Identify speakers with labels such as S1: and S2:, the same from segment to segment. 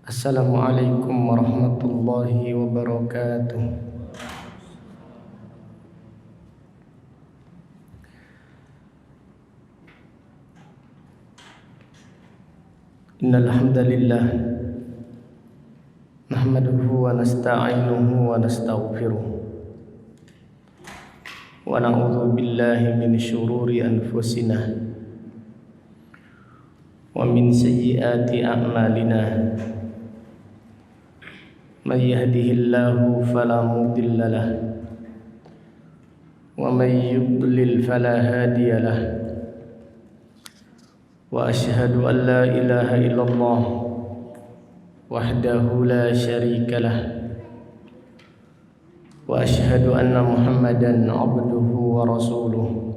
S1: Assalamualaikum warahmatullahi wabarakatuh. Innal hamdalillah nahmaduhu wa nasta'inuhu wa nastaghfiruh wa na'udzu billahi min syururi anfusina wa min sayyiati a'malina. Man yahdihillahu fala mudilla lahu wa man yudlil fala hadiya lahu. Wa ashhadu an la ilaha illallah wahdahu la syarika lah. Wa ashhadu anna Muhammadan abduhu wa rasuluh.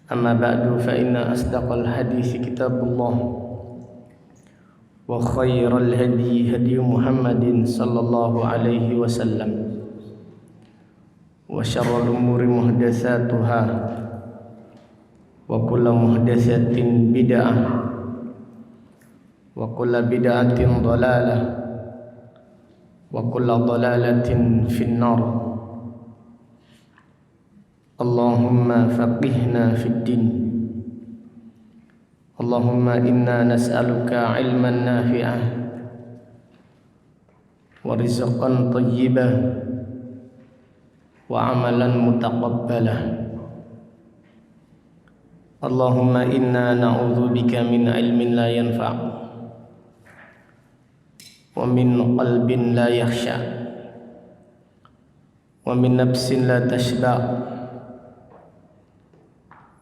S1: Amma ba'du fa inna asdaqal hadits kitabullah wa khairal hadi hadi Muhammadin sallallahu alaihi wasallam wa syarrul umuri muhdatsatuha wa kullu muhdatsatin bid'ah wa kullu bid'atin dhalalah wa kullu dhalalatin finnar. Allahumma faqihna fid din. Allahumma inna nas'aluka ilman nafi'ah wa rizqan thayyibah wa amalan mutaqabbalah. Allahumma inna na'udzubika min ilmin la yanfa' wa min qalbin la yakhsha wa min nafsin la tashba'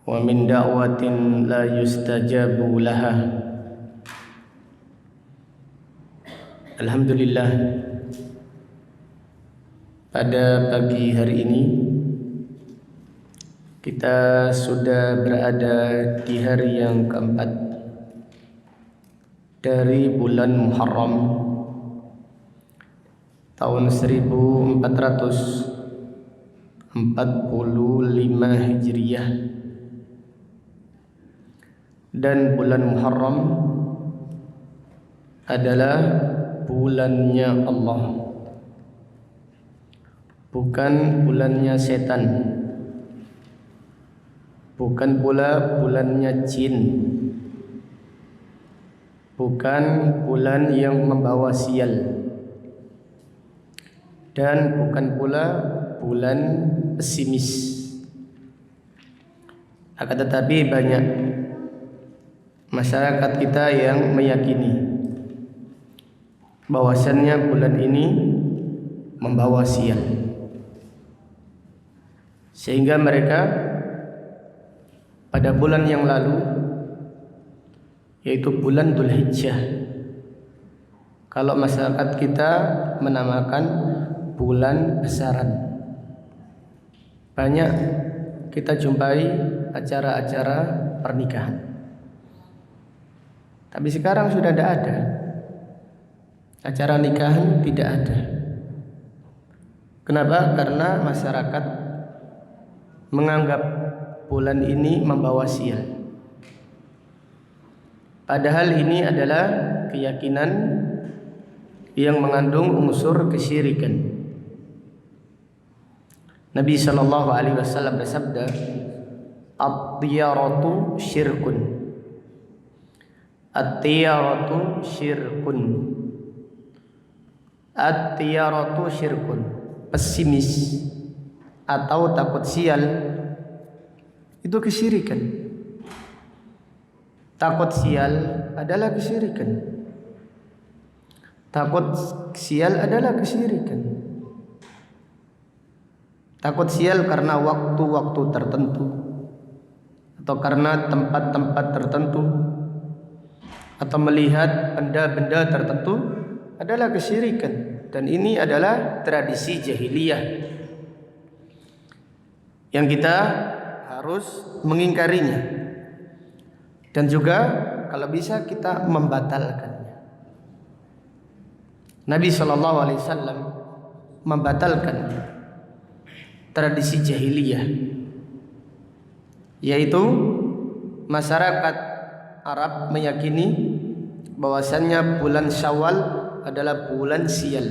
S1: wa min da'watin la yustajabu laha. Alhamdulillah, pada pagi hari ini kita sudah berada di hari yang keempat dari bulan Muharram tahun 1445 Hijriah. Dan bulan Muharram adalah bulannya Allah, bukan bulannya setan, bukan pula bulannya jin, bukan bulan yang membawa sial, dan bukan pula bulan pesimis. Akan tetapi banyak masyarakat kita yang meyakini bahwasannya bulan ini membawa sial, sehingga mereka pada bulan yang lalu, yaitu bulan Dzulhijjah, kalau masyarakat kita menamakan bulan besaran, banyak kita jumpai acara-acara pernikahan. Tapi sekarang sudah tidak ada acara nikahan, tidak ada. Kenapa? Karena masyarakat menganggap bulan ini membawa sial. Padahal ini adalah keyakinan yang mengandung unsur kesyirikan. Nabi sallallahu alaihi wasallam bersabda, "At-tiyaratu syirkun." At-tiyaratu syirkun. At-tiyaratu syirkun. Pesimis atau takut sial itu kesyirikan. Takut sial adalah kesyirikan. Takut sial adalah kesyirikan. Takut sial karena waktu-waktu tertentu atau karena tempat-tempat tertentu atau melihat benda-benda tertentu adalah kesyirikan, dan ini adalah tradisi jahiliyah yang kita harus mengingkarinya, dan juga kalau bisa kita membatalkannya. Nabi SAW membatalkan tradisi jahiliyah, yaitu masyarakat Arab meyakini bahwasannya bulan Syawal adalah bulan sial.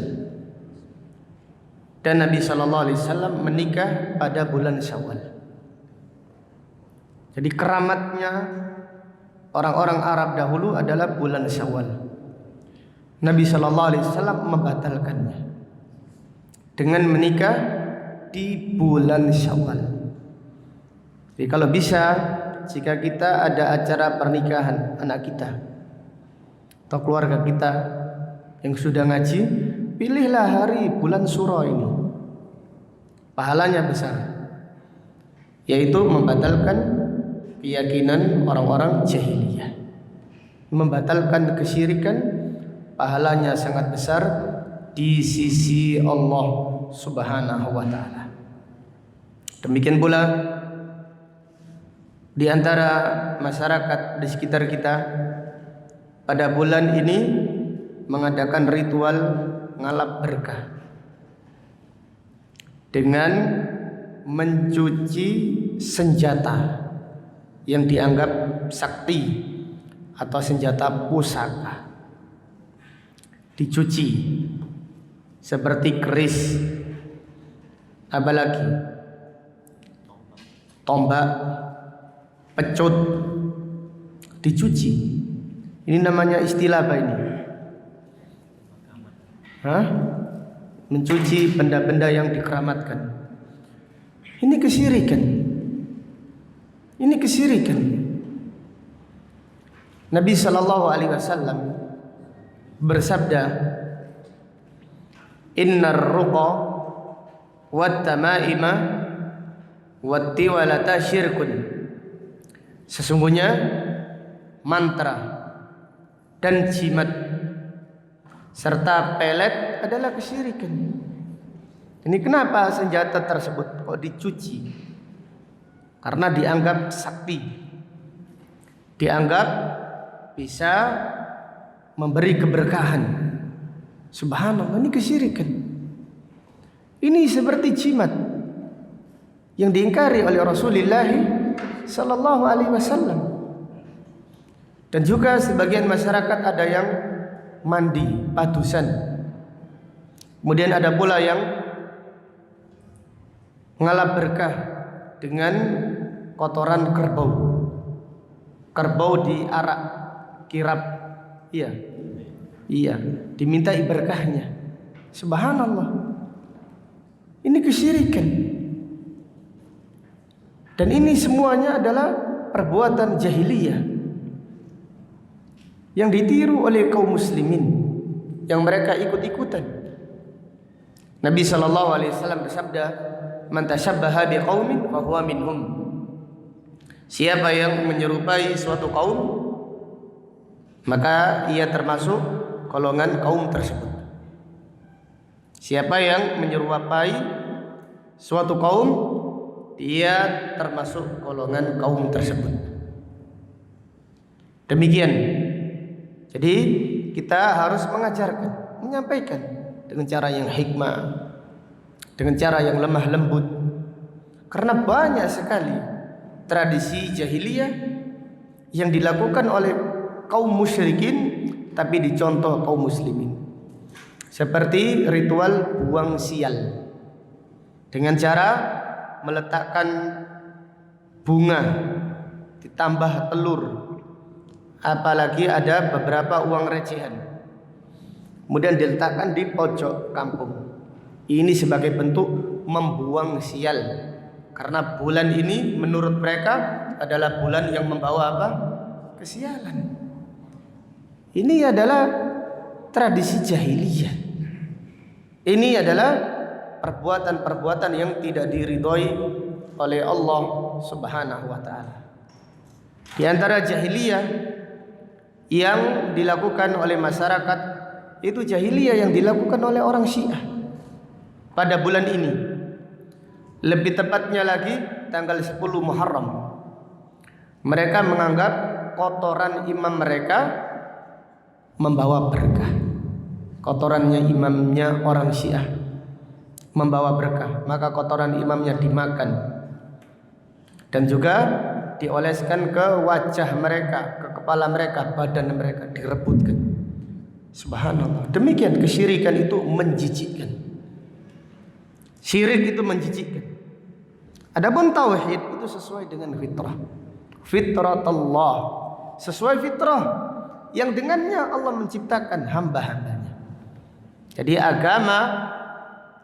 S1: Dan Nabi SAW menikah pada bulan Syawal. Jadi keramatnya orang-orang Arab dahulu adalah bulan Syawal. Nabi SAW membatalkannya dengan menikah di bulan Syawal. Jadi kalau bisa, jika kita ada acara pernikahan anak kita atau keluarga kita yang sudah ngaji, pilihlah hari bulan Suro ini. Pahalanya besar, yaitu membatalkan keyakinan orang-orang jahiliyah, membatalkan kesyirikan. Pahalanya sangat besar di sisi Allah Subhanahu wa taala. Demikian pula di antara masyarakat di sekitar kita pada bulan ini mengadakan ritual ngalap berkah dengan mencuci senjata yang dianggap sakti atau senjata pusaka. Dicuci seperti keris, apalagi tombak, pecut, dicuci. Ini namanya istilah apa ini? Mencuci benda-benda yang dikeramatkan. Ini kesyirikan. Ini kesyirikan. Nabi SAW bersabda, "Innar ruqa wat tamaima wat tiwalata syirkun." Sesungguhnya mantra dan jimat serta pelet adalah kesyirikan. Ini kenapa senjata tersebut kok dicuci? Karena dianggap sakti, dianggap bisa memberi keberkahan. Subhanallah, ini kesyirikan. Ini seperti jimat yang diingkari oleh Rasulullah sallallahu alaihi wasallam. Dan juga sebagian masyarakat ada yang mandi padusan. Kemudian ada pula yang ngalap berkah dengan kotoran kerbau. Kerbau diarak, kirap. Iya, diminta berkahnya. Subhanallah. Ini kesyirikan. Dan ini semuanya adalah perbuatan jahiliyah yang ditiru oleh kaum muslimin, yang mereka ikut-ikutan. Nabi SAW bersabda, "Man tashabbaha biqaumin fahuwa minhum." Siapa yang menyerupai suatu kaum, maka ia termasuk golongan kaum tersebut. Siapa yang menyerupai suatu kaum, dia termasuk golongan kaum tersebut. Demikian. Jadi kita harus mengajarkan, menyampaikan dengan cara yang hikmah, dengan cara yang lemah lembut. Karena banyak sekali tradisi jahiliyah yang dilakukan oleh kaum musyrikin tapi dicontoh kaum muslimin. Seperti ritual buang sial dengan cara meletakkan bunga ditambah telur, apalagi ada beberapa uang recehan, kemudian diletakkan di pojok kampung. Ini sebagai bentuk membuang sial, karena bulan ini menurut mereka adalah bulan yang membawa apa? Kesialan. Ini adalah tradisi jahiliyah. Ini adalah perbuatan-perbuatan yang tidak diridhoi oleh Allah Subhanahu wa taala. Di antara jahiliyah yang dilakukan oleh masyarakat itu jahiliyah yang dilakukan oleh orang Syiah pada bulan ini. Lebih tepatnya lagi tanggal 10 Muharram. Mereka menganggap kotoran imam mereka membawa berkah. Kotorannya imamnya orang Syiah membawa berkah, maka kotoran imamnya dimakan dan juga dioleskan ke wajah mereka, ke kepala mereka, badan mereka direbutkan. Subhanallah. Demikian kesyirikan itu menjijikkan. Syirik itu menjijikkan. Adapun tauhid itu sesuai dengan fitrah. Fitratullah, sesuai fitrah yang dengannya Allah menciptakan hamba-hambanya. Jadi agama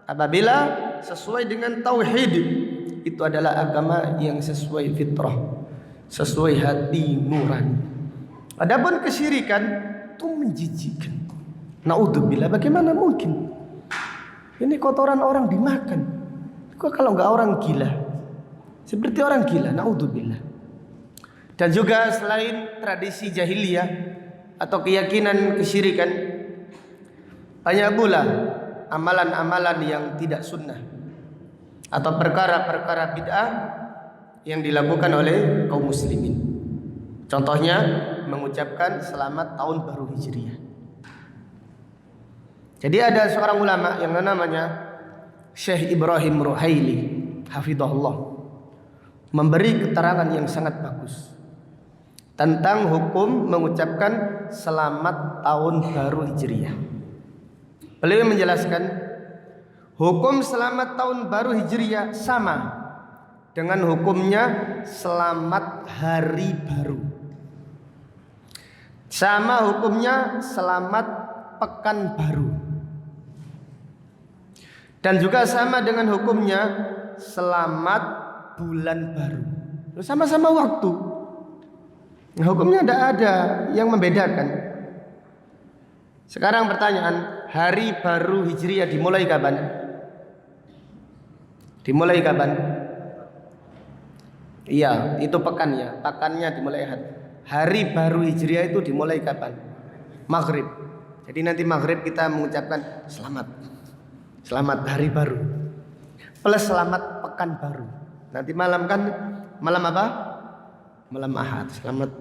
S1: apabila sesuai dengan tauhid, itu adalah agama yang sesuai fitrah, sesuai hati nurani. Adapun kesyirikan itu menjijikkan. Naudzubillah, bagaimana mungkin? Ini kotoran orang dimakan. Kok kalau enggak orang gila? Seperti orang gila, naudzubillah. Dan juga selain tradisi jahiliyah atau keyakinan kesyirikan, banyak pula amalan-amalan yang tidak sunnah atau perkara-perkara bid'ah yang dilakukan oleh kaum muslimin. Contohnya mengucapkan selamat tahun baru Hijriah. Jadi ada seorang ulama yang namanya Syekh Ibrahim Ruhaili hafizahullah memberi keterangan yang sangat bagus tentang hukum mengucapkan selamat tahun baru Hijriah. Beliau menjelaskan hukum selamat tahun baru Hijriah sama dengan hukumnya selamat hari baru. Sama hukumnya selamat pekan baru. Dan juga sama dengan hukumnya selamat bulan baru. Sama-sama waktu. Hukumnya tidak ada yang membedakan. Sekarang pertanyaan, hari baru Hijriah dimulai kapan? Dimulai kapan? Iya, itu pekan ya. Pekannya dimulai hari baru Hijriah itu dimulai kapan? Maghrib. Jadi nanti maghrib kita mengucapkan selamat hari baru plus selamat pekan baru. Nanti malam kan malam apa? Malam Ahad. Selamat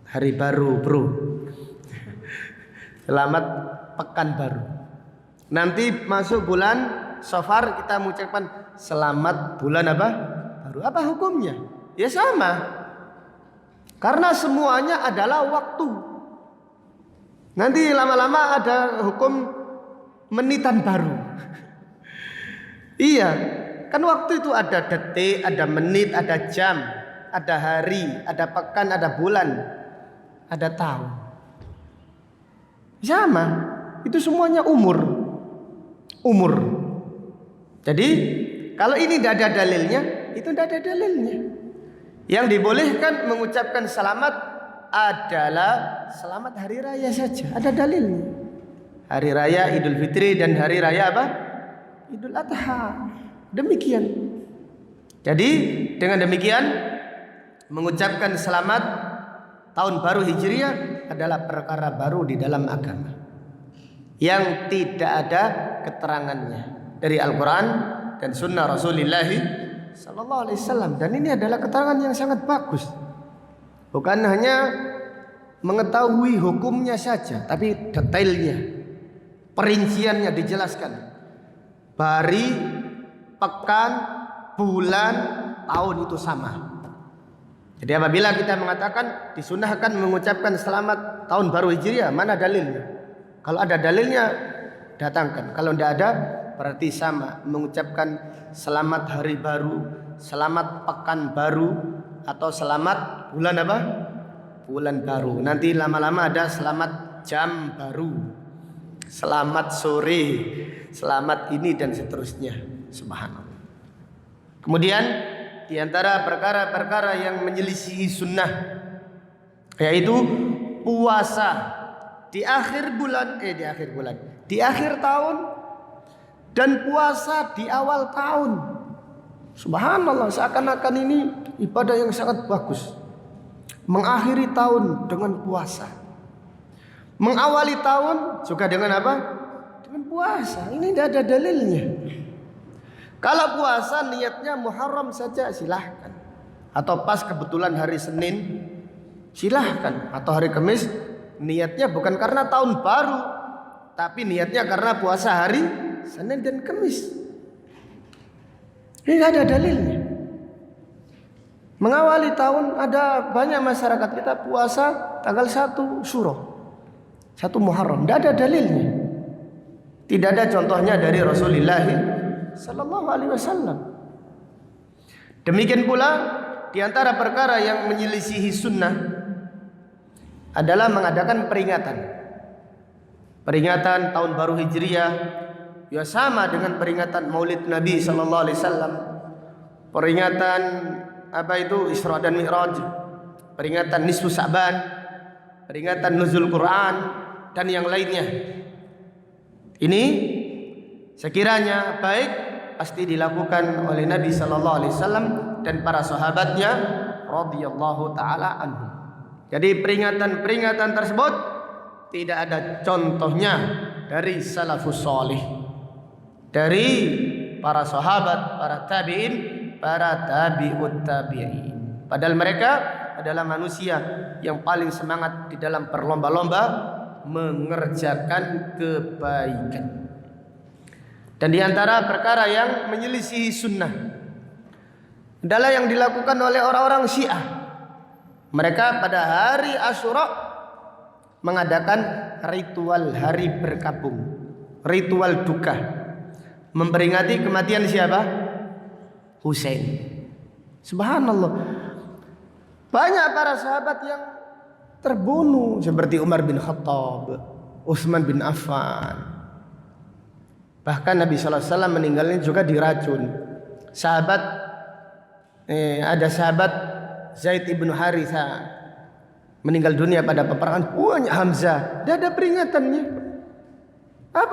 S1: hari baru, bro. Selamat pekan baru. Nanti masuk bulan Safar kita mengucapkan selamat bulan apa? Baru. Apa hukumnya? Ya sama. Karena semuanya adalah waktu. Nanti lama-lama ada hukum menitan baru. Iya, kan waktu itu ada detik, ada menit, ada jam, ada hari, ada pekan, ada bulan, ada tahun. Sama, itu semuanya umur. Jadi kalau ini tidak ada dalilnya, itu tidak ada dalilnya. Yang dibolehkan mengucapkan selamat adalah selamat hari raya saja, ada dalilnya. Hari raya Idul Fitri dan hari raya apa? Idul Adha. Demikian. Jadi dengan demikian mengucapkan selamat tahun baru Hijriah adalah perkara baru di dalam agama yang tidak ada keterangannya dari Al-Quran dan Sunnah Rasulullah Sallallahu Alaihi Wasallam. Dan ini adalah keterangan yang sangat bagus. Bukan hanya mengetahui hukumnya saja, tapi detailnya, perinciannya dijelaskan. Hari, pekan, bulan, tahun itu sama. Jadi apabila kita mengatakan disunahkan mengucapkan selamat tahun baru Hijriah, mana dalilnya? Kalau ada dalilnya datangkan. Kalau tidak ada berarti sama mengucapkan selamat hari baru, selamat pekan baru, atau selamat bulan apa? Bulan baru. Nanti lama-lama ada selamat jam baru, selamat sore, selamat ini dan seterusnya. Subhanallah. Kemudian di antara perkara-perkara yang menyelisihi sunnah yaitu puasa di akhir tahun dan puasa di awal tahun. Subhanallah, seakan-akan ini ibadah yang sangat bagus. Mengakhiri tahun dengan puasa, mengawali tahun juga dengan apa? Dengan puasa. Ini tidak ada dalilnya. Kalau puasa niatnya Muharram saja silahkan, atau pas kebetulan hari Senin silahkan, atau hari Kamis niatnya bukan karena tahun baru, tapi niatnya karena puasa hari Senin dan Kamis. Ini tidak ada dalilnya. Mengawali tahun ada banyak masyarakat kita puasa tanggal 1 Syuro, 1 Muharram. Tidak ada dalilnya. Tidak ada contohnya dari Rasulullah sallallahu alaihi wasallam. Demikian pula di antara perkara yang menyelisihi sunnah adalah mengadakan peringatan tahun baru Hijriah, ya sama dengan peringatan Maulid Nabi sallallahu alaihi wasallam, peringatan Isra dan Mi'raj, peringatan nisfu Sa'ban, peringatan nuzul Quran dan yang lainnya. Ini sekiranya baik pasti dilakukan oleh Nabi sallallahu alaihi wasallam dan para sahabatnya radhiyallahu taala anhum. Jadi peringatan-peringatan tersebut tidak ada contohnya dari salafus salih, dari para sahabat, para tabi'in, para tabi'ut tabi'in. Padahal mereka adalah manusia yang paling semangat di dalam berlomba-lomba mengerjakan kebaikan. Dan di antara perkara yang menyelisihi sunnah adalah yang dilakukan oleh orang-orang Syiah. Mereka pada hari Asyura mengadakan ritual hari berkabung, ritual duka, memperingati kematian siapa? Husain. Subhanallah. Banyak para sahabat yang terbunuh seperti Umar bin Khattab, Utsman bin Affan. Bahkan Nabi sallallahu alaihi wasallam meninggalnya juga diracun. Ada sahabat Zaid ibn Haritha meninggal dunia pada peperangan banyak Hamzah. Tidak ada peringatannya.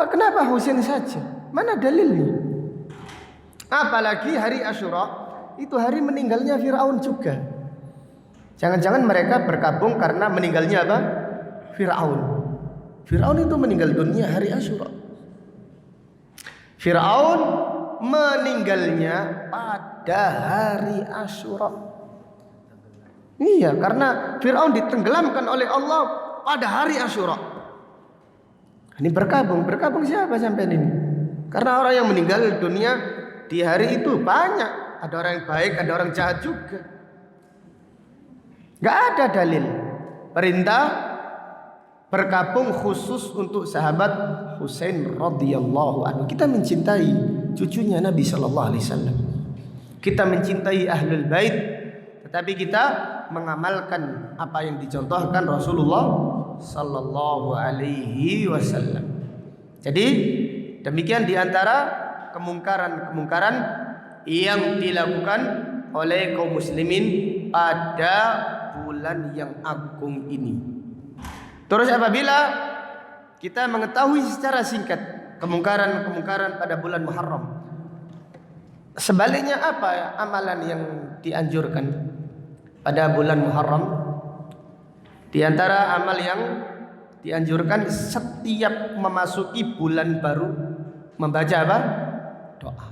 S1: Kenapa Husain saja? Mana dalilnya? Apalagi hari Asyura itu hari meninggalnya Fir'aun juga. Jangan-jangan mereka berkabung karena meninggalnya apa? Fir'aun. Fir'aun itu meninggal dunia hari Asyura. Fir'aun meninggalnya pada hari Asyura. Iya, karena Fir'aun ditenggelamkan oleh Allah pada hari Asyura. Ini berkabung siapa sampai ini? Karena orang yang meninggal dunia di hari itu banyak. Ada orang yang baik, ada orang jahat juga. Gak ada dalil perintah berkabung khusus untuk sahabat Husain radhiyallahu anhu. Kita mencintai cucunya Nabi sallallahu alaihi wasallam. Kita mencintai ahlul bait, tetapi kita mengamalkan apa yang dicontohkan Rasulullah sallallahu alaihi wasallam. Jadi demikian di antara kemungkaran-kemungkaran yang dilakukan oleh kaum muslimin pada bulan yang agung ini. Terus apabila kita mengetahui secara singkat kemungkaran-kemungkaran pada bulan Muharram, sebaliknya apa amalan yang dianjurkan pada bulan Muharram? Di antara amal yang dianjurkan setiap memasuki bulan baru membaca apa? Doa.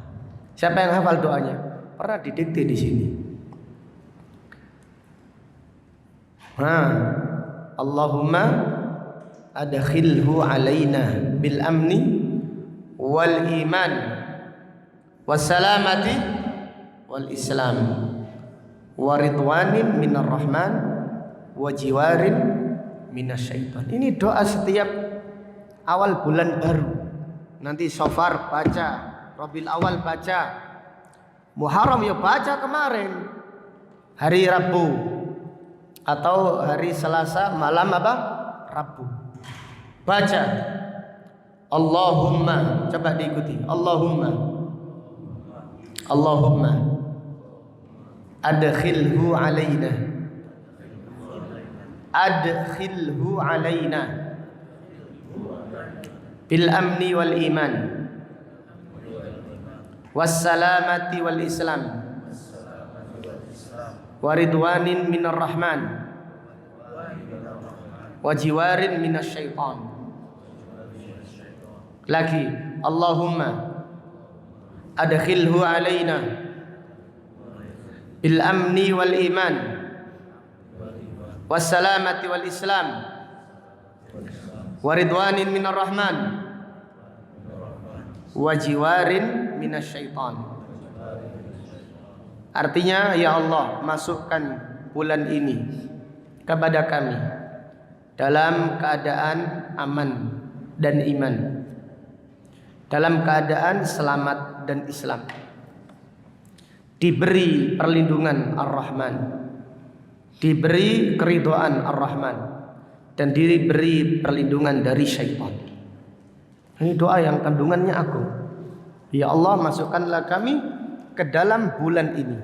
S1: Siapa yang hafal doanya? Pernah didikte di sini. Allahumma adkhilhu alaina bil amni wal iman was salamati wal islam wa ridwanin minar rahman wa jiwarin minasyaitan. Ini doa setiap awal bulan baru. Nanti Safar baca, Rabiul Awal baca, Muharram ya baca kemarin hari Rabu atau hari Selasa malam apa? Rabu. Baca Allahumma, coba diikuti. Allahumma adkhilhu alaina bil amni wal iman was salamati wal islam wa ridwanin minar rahman wa jiwarin minasyaitan. Lagi Allahumma adkhilhu alaina bil amni wal iman was salamati wal islam wa ridwanin minar rahman wa jiwarin minasyaitan. Artinya, ya Allah, masukkan bulan ini kepada kami dalam keadaan aman dan iman, dalam keadaan selamat dan Islam, diberi perlindungan Ar-Rahman, diberi keridhaan Ar-Rahman, dan diberi perlindungan dari syaitan. Ini doa yang kandungannya agung. Ya Allah, masukkanlah kami ke dalam bulan ini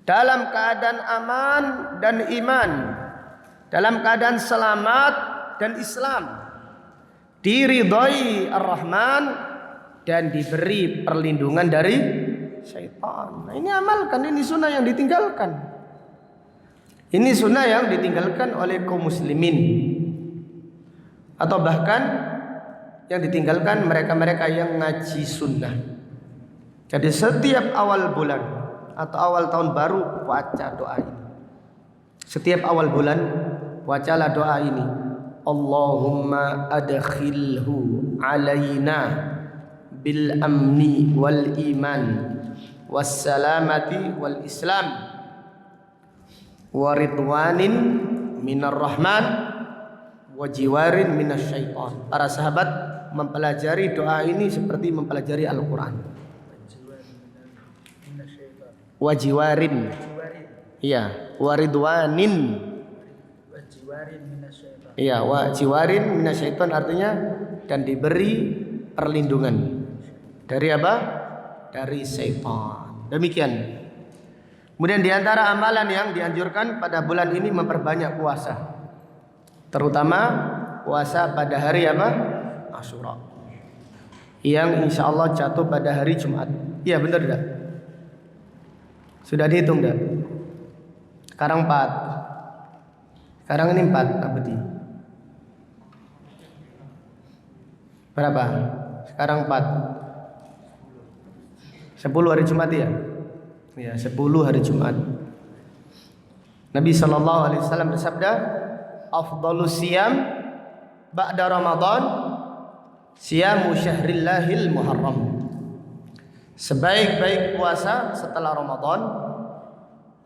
S1: dalam keadaan aman dan iman, dalam keadaan selamat dan Islam, diridhai Ar-Rahman, dan diberi perlindungan dari syaitan. Nah, ini amalkan, ini sunnah yang ditinggalkan. Ini sunnah yang ditinggalkan oleh kaum muslimin, atau bahkan yang ditinggalkan mereka-mereka yang ngaji sunnah. Jadi setiap awal bulan atau awal tahun baru baca doa ini. Setiap awal bulan bacalah doa ini. Allahumma adkhilhu alaina bil amni wal iman was salamati wal islam wa ridwanin minar rahman wa jiwarin minasy syaitan. Para sahabat mempelajari doa ini seperti mempelajari Al-Qur'an. Wajiwarin, iya, waridwanin, iya, wajiwarin minasyaiton, artinya dan diberi perlindungan dari apa? Dari syaitan. Demikian. Kemudian diantara amalan yang dianjurkan pada bulan ini memperbanyak puasa, terutama puasa pada hari apa? Asyura, yang insya Allah jatuh pada hari Jumat. Iya, benar tidak? Sudah dihitung dah? Sekarang 4. Sekarang ini 4 berarti. Berapa? Sekarang 4. 10 hari Jumat ya? Ya, 10 hari Jumat. Nabi SAW bersabda, afdhalus siyam ba'da Ramadan siyamu syahrillahil muharram. Sebaik-baik puasa setelah Ramadan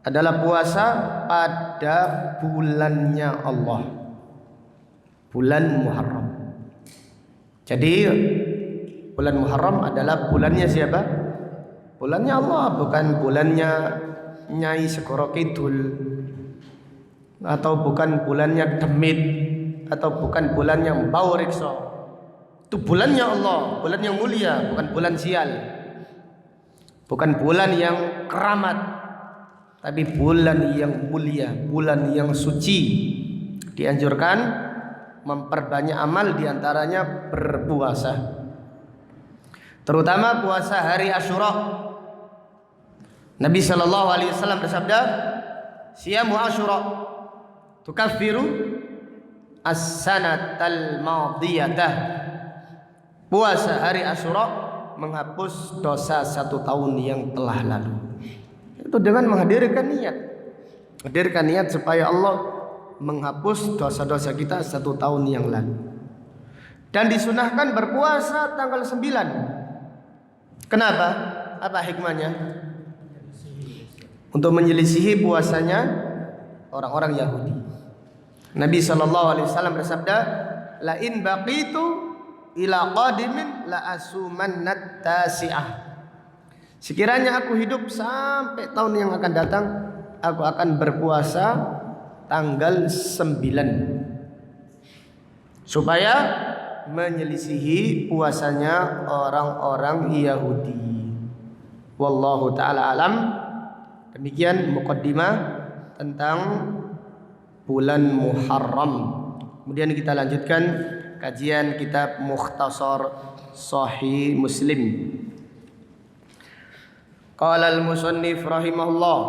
S1: adalah puasa pada bulannya Allah, bulan Muharram. Jadi bulan Muharram adalah bulannya siapa? Bulannya Allah, bukan bulannya Nyai Segoro Kidul, atau bukan bulannya Demit, atau bukan bulannya Mbau Rikso. Itu bulannya Allah, bulan yang mulia, bukan bulan sial. Bukan bulan yang keramat, tapi bulan yang mulia, bulan yang suci. Dianjurkan memperbanyak amal, diantaranya berpuasa, terutama puasa hari Asyura. Nabi SAW bersabda, siyamu Asyura tukaffiru as-sanatal madiyatah. Puasa hari Asyura menghapus dosa 1 tahun yang telah lalu. Itu dengan menghadirkan niat. Hadirkan niat supaya Allah menghapus dosa-dosa kita 1 tahun yang lalu. Dan disunahkan berpuasa tanggal 9. Kenapa? Apa hikmahnya? Untuk menyelisihi puasanya orang-orang Yahudi. Nabi SAW bersabda, la in baqitu ila qadimin la asumannat tasi'ah. Sekiranya aku hidup sampai tahun yang akan datang, aku akan berpuasa tanggal 9, supaya menyelisihi puasanya orang-orang Yahudi. Wallahu ta'ala alam. Demikian muqaddimah tentang bulan Muharram. Kemudian kita lanjutkan kajian kitab Mukhtasar Sahih Muslim. Qala al-musannif rahimahullah,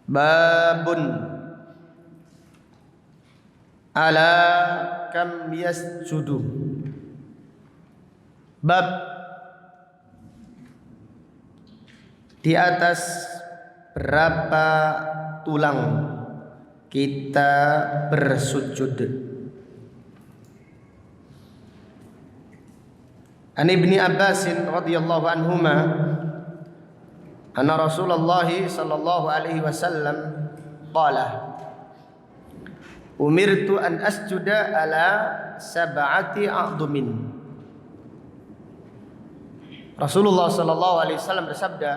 S1: babun ala kam yasjudu. Bab di atas berapa tulang kita bersujud. An Ibni Abbas radhiyallahu anhuma anna Rasulullah sallallahu alaihi wasallam qala umirtu an asjuda ala sab'ati a'dumin. Rasulullah sallallahu alaihi wasallam bersabda,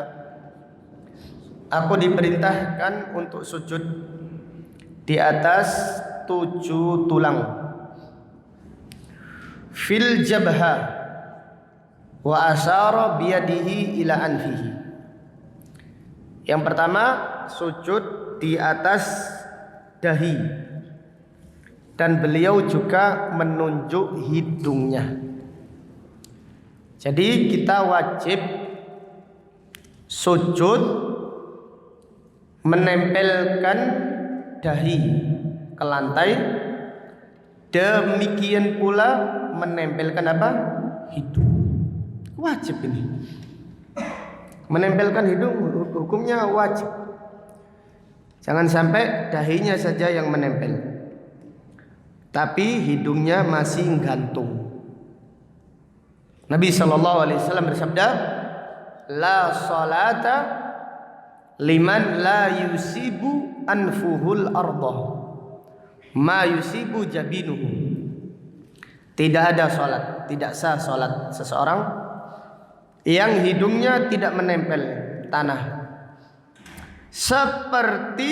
S1: aku diperintahkan untuk sujud di atas 7 tulang. Fil jabha wa asyara biyadihi ila anfihi. Yang pertama, sujud di atas dahi, dan beliau juga menunjuk hidungnya. Jadi kita wajib sujud menempelkan dahi ke lantai, demikian pula menempelkan apa? Hidung. Wajib ini. Menempelkan hidung hukumnya wajib. Jangan sampai dahinya saja yang menempel, tapi hidungnya masih gantung. Nabi sallallahu alaihi wasallam bersabda, la salata liman la yusibu anfuhul ardah ma yusibu jabinuhu. Tidak ada salat, tidak sah salat seseorang yang hidungnya tidak menempel tanah seperti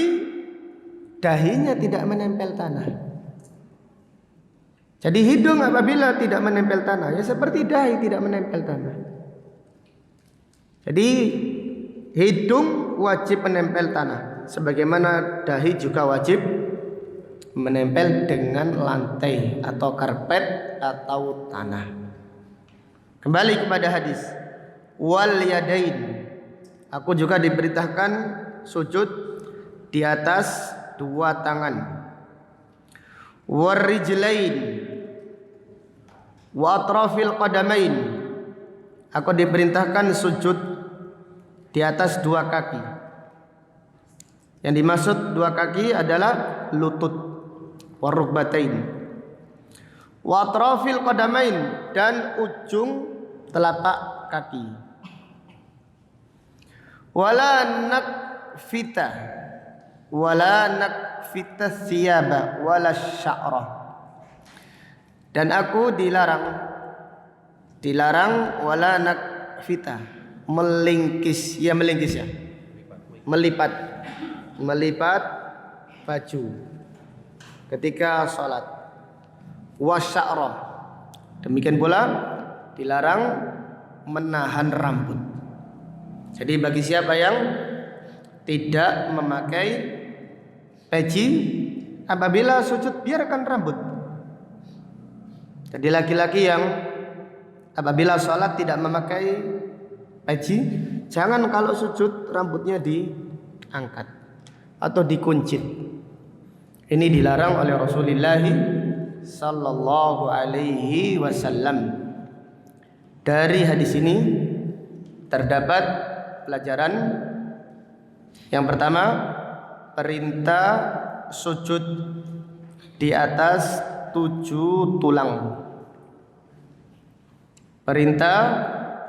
S1: dahinya tidak menempel tanah. Jadi hidung apabila tidak menempel tanah, ya seperti dahi tidak menempel tanah. Jadi hidung wajib menempel tanah, sebagaimana dahi juga wajib menempel dengan lantai atau karpet atau tanah. Kembali kepada hadis. Wal yadain. Aku juga diperintahkan sujud di atas 2 tangan. Warijlain wa atrafil qadamain. Aku diperintahkan sujud di atas 2 kaki. Yang dimaksud 2 kaki adalah lutut, warukbatain, wa atrafil qadamain, dan ujung telapak kaki. Wala nakfita thiyaba wala sya'ra. Dan aku dilarang wala nakfita, melingkis ya, melipat baju ketika sholat. Wasya'ra, demikian pula dilarang menahan rambut. Jadi bagi siapa yang tidak memakai peci, apabila sujud biarkan rambut. Jadi laki-laki yang apabila sholat tidak memakai peci, jangan kalau sujud rambutnya diangkat atau dikuncit. Ini dilarang oleh Rasulullah sallallahu alaihi wasallam. Dari hadis ini terdapat pelajaran. Yang pertama, perintah sujud di atas 7 tulang. Perintah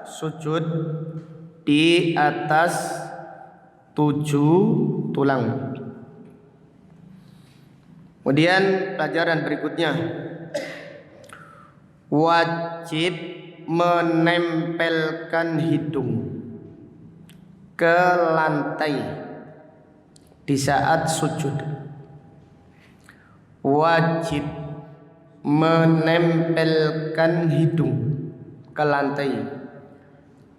S1: sujud di atas 7 tulang. Kemudian pelajaran berikutnya, wajib menempelkan hidung ke lantai di saat sujud. Wajib menempelkan hidung ke lantai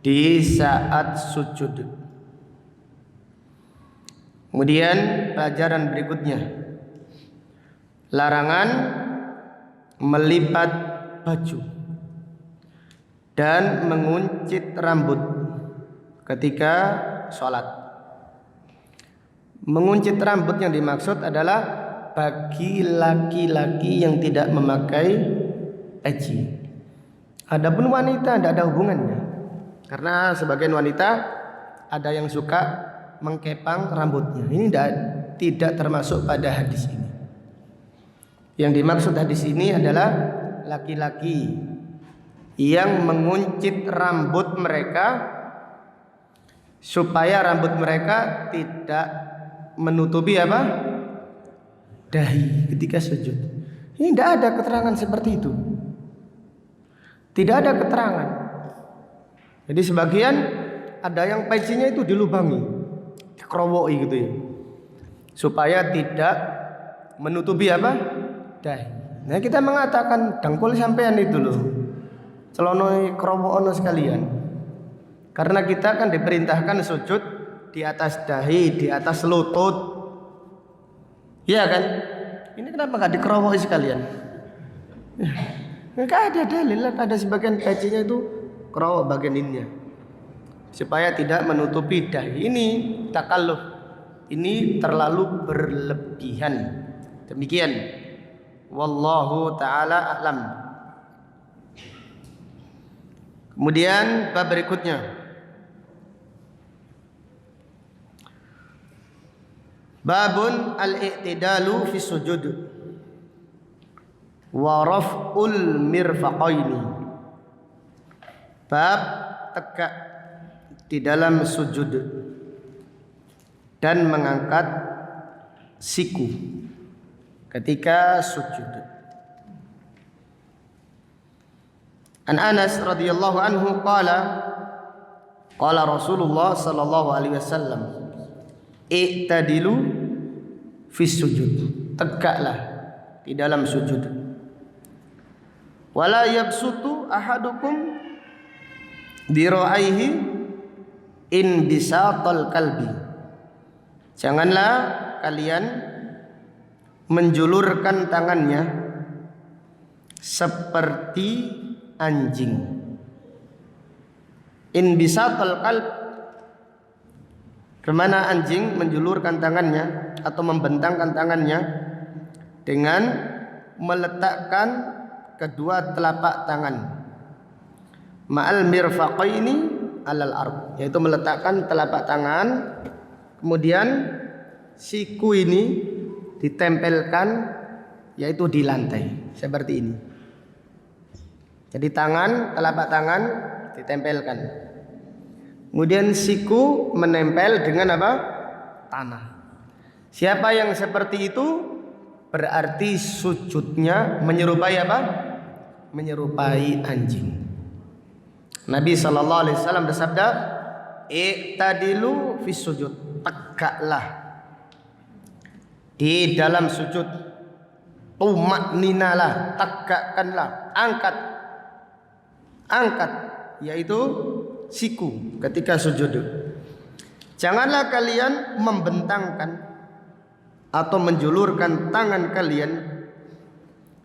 S1: di saat sujud. Kemudian pelajaran berikutnya, larangan melipat baju dan menguncit rambut ketika sholat. Menguncit rambut yang dimaksud adalah bagi laki-laki yang tidak memakai peci. Adapun wanita tidak ada hubungannya, karena sebagian wanita ada yang suka mengkepang rambutnya. Ini tidak termasuk pada hadis ini. Yang dimaksud hadis ini adalah laki-laki yang menguncit rambut mereka supaya rambut mereka tidak menutupi apa? Dahi ketika sujud. Ini tidak ada keterangan seperti itu. Tidak ada keterangan. Jadi sebagian ada yang pecinya itu dilubangi, dikerowoki gitu ya, supaya tidak menutupi apa? Dahi. Nah kita mengatakan dangkul sampean itu loh, celonoi kerowok sekalian. Karena kita kan diperintahkan sujud di atas dahi, di atas lutut. Iya kan? Ini kenapa nggak dikerowoki sekalian? Nggak ada dalil, ada sebagian pecinya itu kerowok bagian ininya, supaya tidak menutupi dahi. Ini takalluf, ini terlalu berlebihan. Demikian. Wallahu ta'ala a'lam. Kemudian bab berikutnya, babun al-i'tidalu fi sujud wa raf'ul mirfaqaini. Bab tegak di dalam sujud dan mengangkat siku ketika sujud. An Anas radhiyallahu anhu qala Rasulullah sallallahu alaihi wasallam, i'tadilu fi sujud, tegaklah di dalam sujud. Wala yabsutu ahadukum dira'aihi in bisatal kalbi. Janganlah kalian menjulurkan tangannya seperti anjing. In bisatal kalb, kemana anjing menjulurkan tangannya atau membentangkan tangannya dengan meletakkan kedua telapak tangan ma'al mirfaqaini alal ard, yaitu meletakkan telapak tangan kemudian siku ini ditempelkan yaitu di lantai seperti ini. Jadi telapak tangan ditempelkan, kemudian siku menempel dengan apa? Tanah. Siapa yang seperti itu berarti sujudnya menyerupai apa? Menyerupai anjing. Nabi sallallahu alaihi wasallam bersabda, "I'tadilu fis sujud." Tegaklah di dalam sujud. Tumakninalah, tegakkanlah, angkat yaitu siku ketika sujud. Janganlah kalian membentangkan atau menjulurkan tangan kalian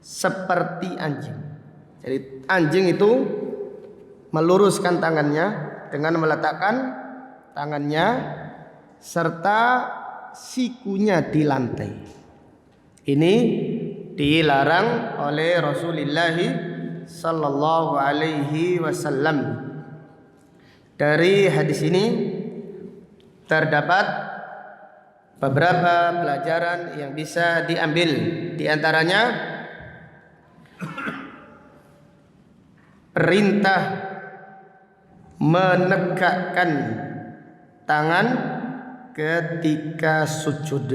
S1: seperti anjing. Jadi anjing itu meluruskan tangannya dengan meletakkan tangannya serta sikunya di lantai. Ini dilarang oleh Rasulullah sallallahu alaihi wasallam. Dari hadis ini terdapat beberapa pelajaran yang bisa diambil. Di antaranya perintah menegakkan tangan ketika sujud.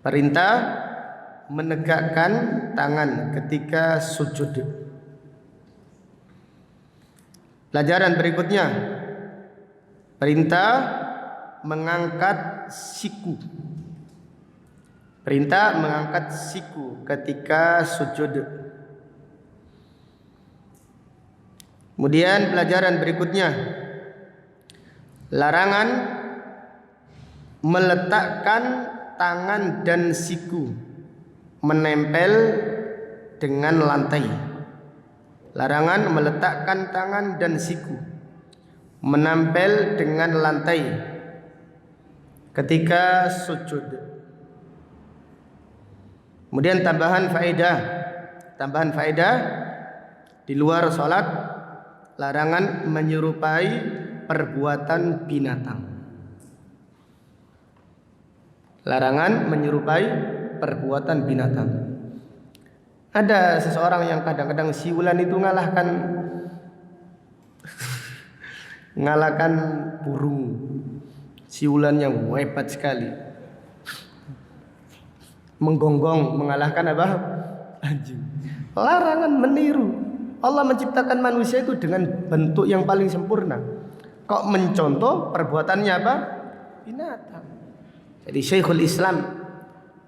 S1: Perintah menegakkan tangan ketika sujud. Pelajaran berikutnya, perintah mengangkat siku. Perintah mengangkat siku ketika sujud. Kemudian pelajaran berikutnya, larangan meletakkan tangan dan siku menempel dengan lantai. Larangan meletakkan tangan dan siku menempel dengan lantai ketika sujud. Kemudian tambahan faedah di luar salat, larangan menyerupai perbuatan binatang. Larangan menyerupai perbuatan binatang. Ada seseorang yang kadang-kadang siulan itu ngalahkan Ngalahkan burung. Siulannya hebat sekali. Menggonggong mengalahkan apa? Anjing. Larangan meniru. Allah menciptakan manusia itu dengan bentuk yang paling sempurna. Kok mencontoh perbuatannya apa? Binatang. Jadi Syekhul Islam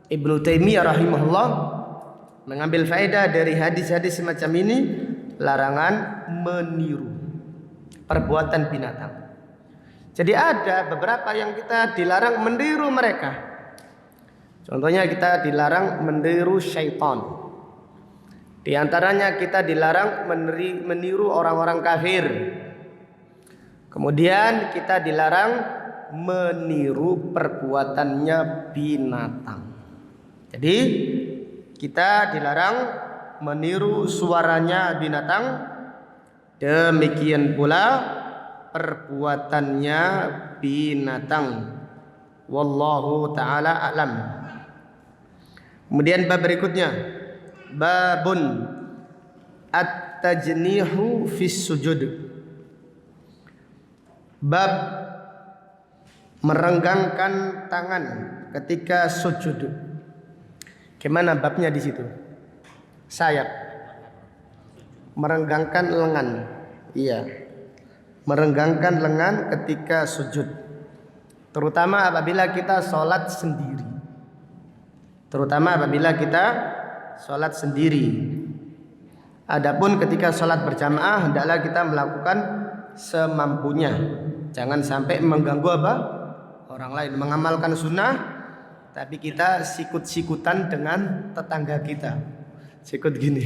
S1: Ibnu Taimiyah rahimahullah mengambil faedah dari hadis-hadis semacam ini, larangan meniru perbuatan binatang. Jadi ada beberapa yang kita dilarang meniru mereka. Contohnya kita dilarang meniru syaitan. Di antaranya kita dilarang meniru orang-orang kafir. Kemudian kita dilarang meniru perbuatannya binatang. Jadi kita dilarang meniru suaranya binatang. Demikian pula perbuatannya binatang. Wallahu ta'ala a'lam. Kemudian bab berikutnya, babun at-tajnihu fis sujud. Bab merenggangkan tangan ketika sujud. Gimana babnya di situ? Sayap. Merenggangkan lengan. Iya. Merenggangkan lengan ketika sujud. Terutama apabila kita sholat sendiri. Adapun ketika sholat berjamaah, hendaklah kita melakukan semampunya. Jangan sampai mengganggu apa? Orang lain. Mengamalkan sunnah, tapi kita sikut-sikutan dengan tetangga kita. Sikut gini.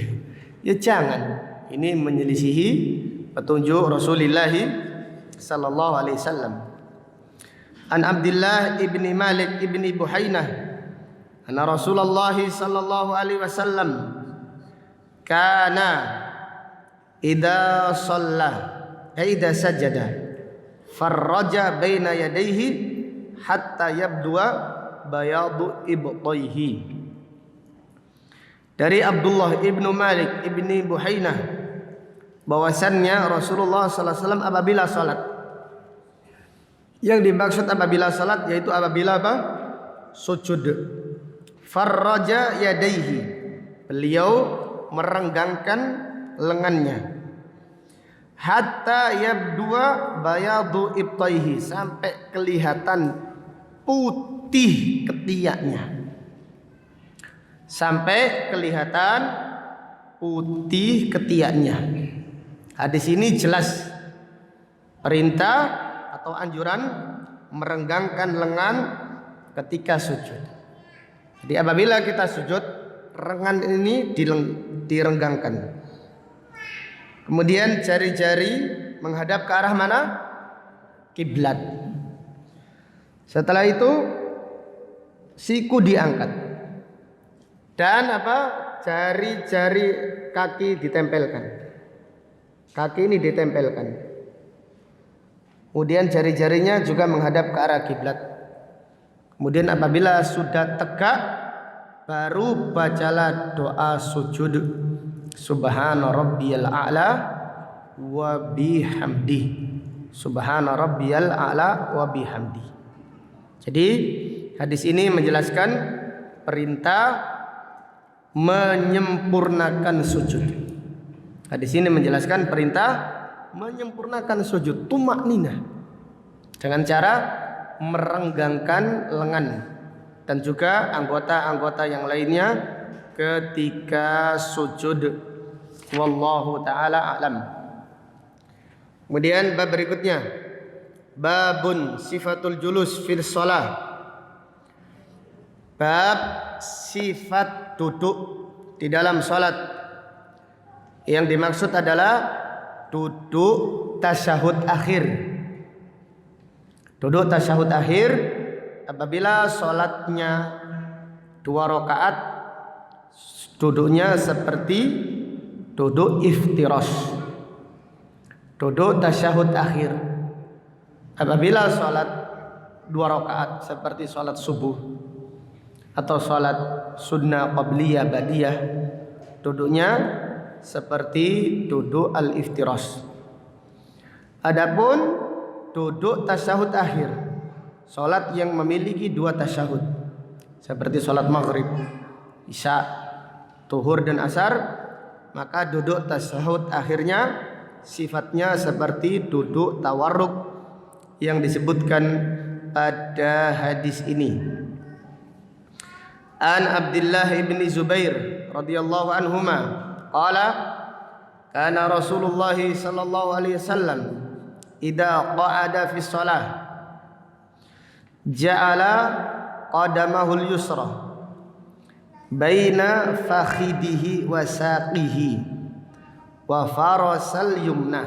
S1: Ya jangan. Ini menyelisihi petunjuk Rasulullah sallallahu alaihi wasallam. An Abdullah ibni Malik ibni Buhainah anna Rasulullah sallallahu alaihi wasallam kana idza sajada farraja baina yadayhi hatta yabdua bayadu ibtayhi. Dari Abdullah ibnu Malik ibni Buhainah bahwasannya Rasulullah sallallahu alaihi wasallam apabila salat, yang dimaksud apabila salat yaitu apabila apa? Sujud. Farraja yadaihi, beliau merenggangkan lengannya. Hatta yabdua bayadu ibtaihi, sampai kelihatan putih ketiaknya. Hadis ini jelas perintah atau anjuran merenggangkan lengan ketika sujud. Jadi apabila kita sujud, lengan ini direnggangkan. Kemudian jari-jari menghadap ke arah mana? Kiblat. Setelah itu siku diangkat. Dan jari-jari kaki ditempelkan. Kaki ini ditempelkan. Kemudian jari-jarinya juga menghadap ke arah kiblat. Kemudian apabila sudah tegak, baru bacalah doa sujud. Subhana rabbiyal a'la wa bihamdi. Subhana rabbiyal a'la wa bihamdi. Jadi hadis ini menjelaskan perintah menyempurnakan sujud. Hadis ini menjelaskan perintah menyempurnakan sujud, tumakninah, dengan cara merenggangkan lengan dan juga anggota-anggota yang lainnya ketika sujud. Wallahu ta'ala a'lam. Kemudian bab berikutnya, babun sifatul julus fil shalah. Bab sifat duduk di dalam salat. Yang dimaksud adalah duduk tasyahud akhir. Duduk tasyahud akhir apabila salatnya 2 rakaat, duduknya seperti duduk iftirash. Duduk tasyahud akhir apabila salat 2 rakaat seperti salat subuh atau salat sunnah qabliyah badiyah, duduknya seperti duduk al-iftirash. Adapun duduk tasyahud akhir. Salat yang memiliki 2 tasyahud. Seperti salat maghrib, isya, zuhur dan asar, maka duduk tasyahud akhirnya sifatnya seperti duduk tawarruk yang disebutkan pada hadis ini. An Abdullah ibn Zubair radhiyallahu anhuma qala kana Rasulullah sallallahu alaihi wasallam idza qa'ada fi shalah ja'ala qadamahu al-yusra baina fakhidihi wa saqihi wa farasal yumna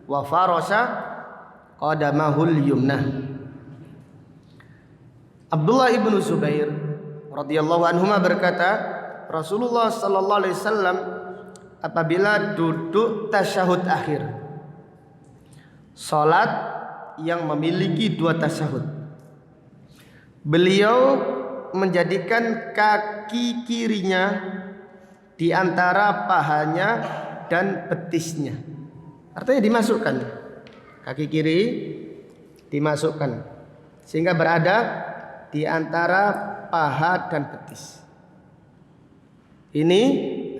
S1: wa farasa qadamahu al-yumna. Abdullah ibn Zubair radhiyallahu anhuma berkata, Rasulullah sallallahu alaihi wasallam apabila duduk tasyahud akhir, salat yang memiliki 2 tasyahud, beliau menjadikan kaki kirinya di antara pahanya dan betisnya. Artinya dimasukkan, kaki kiri dimasukkan sehingga berada di antara paha dan betis. Ini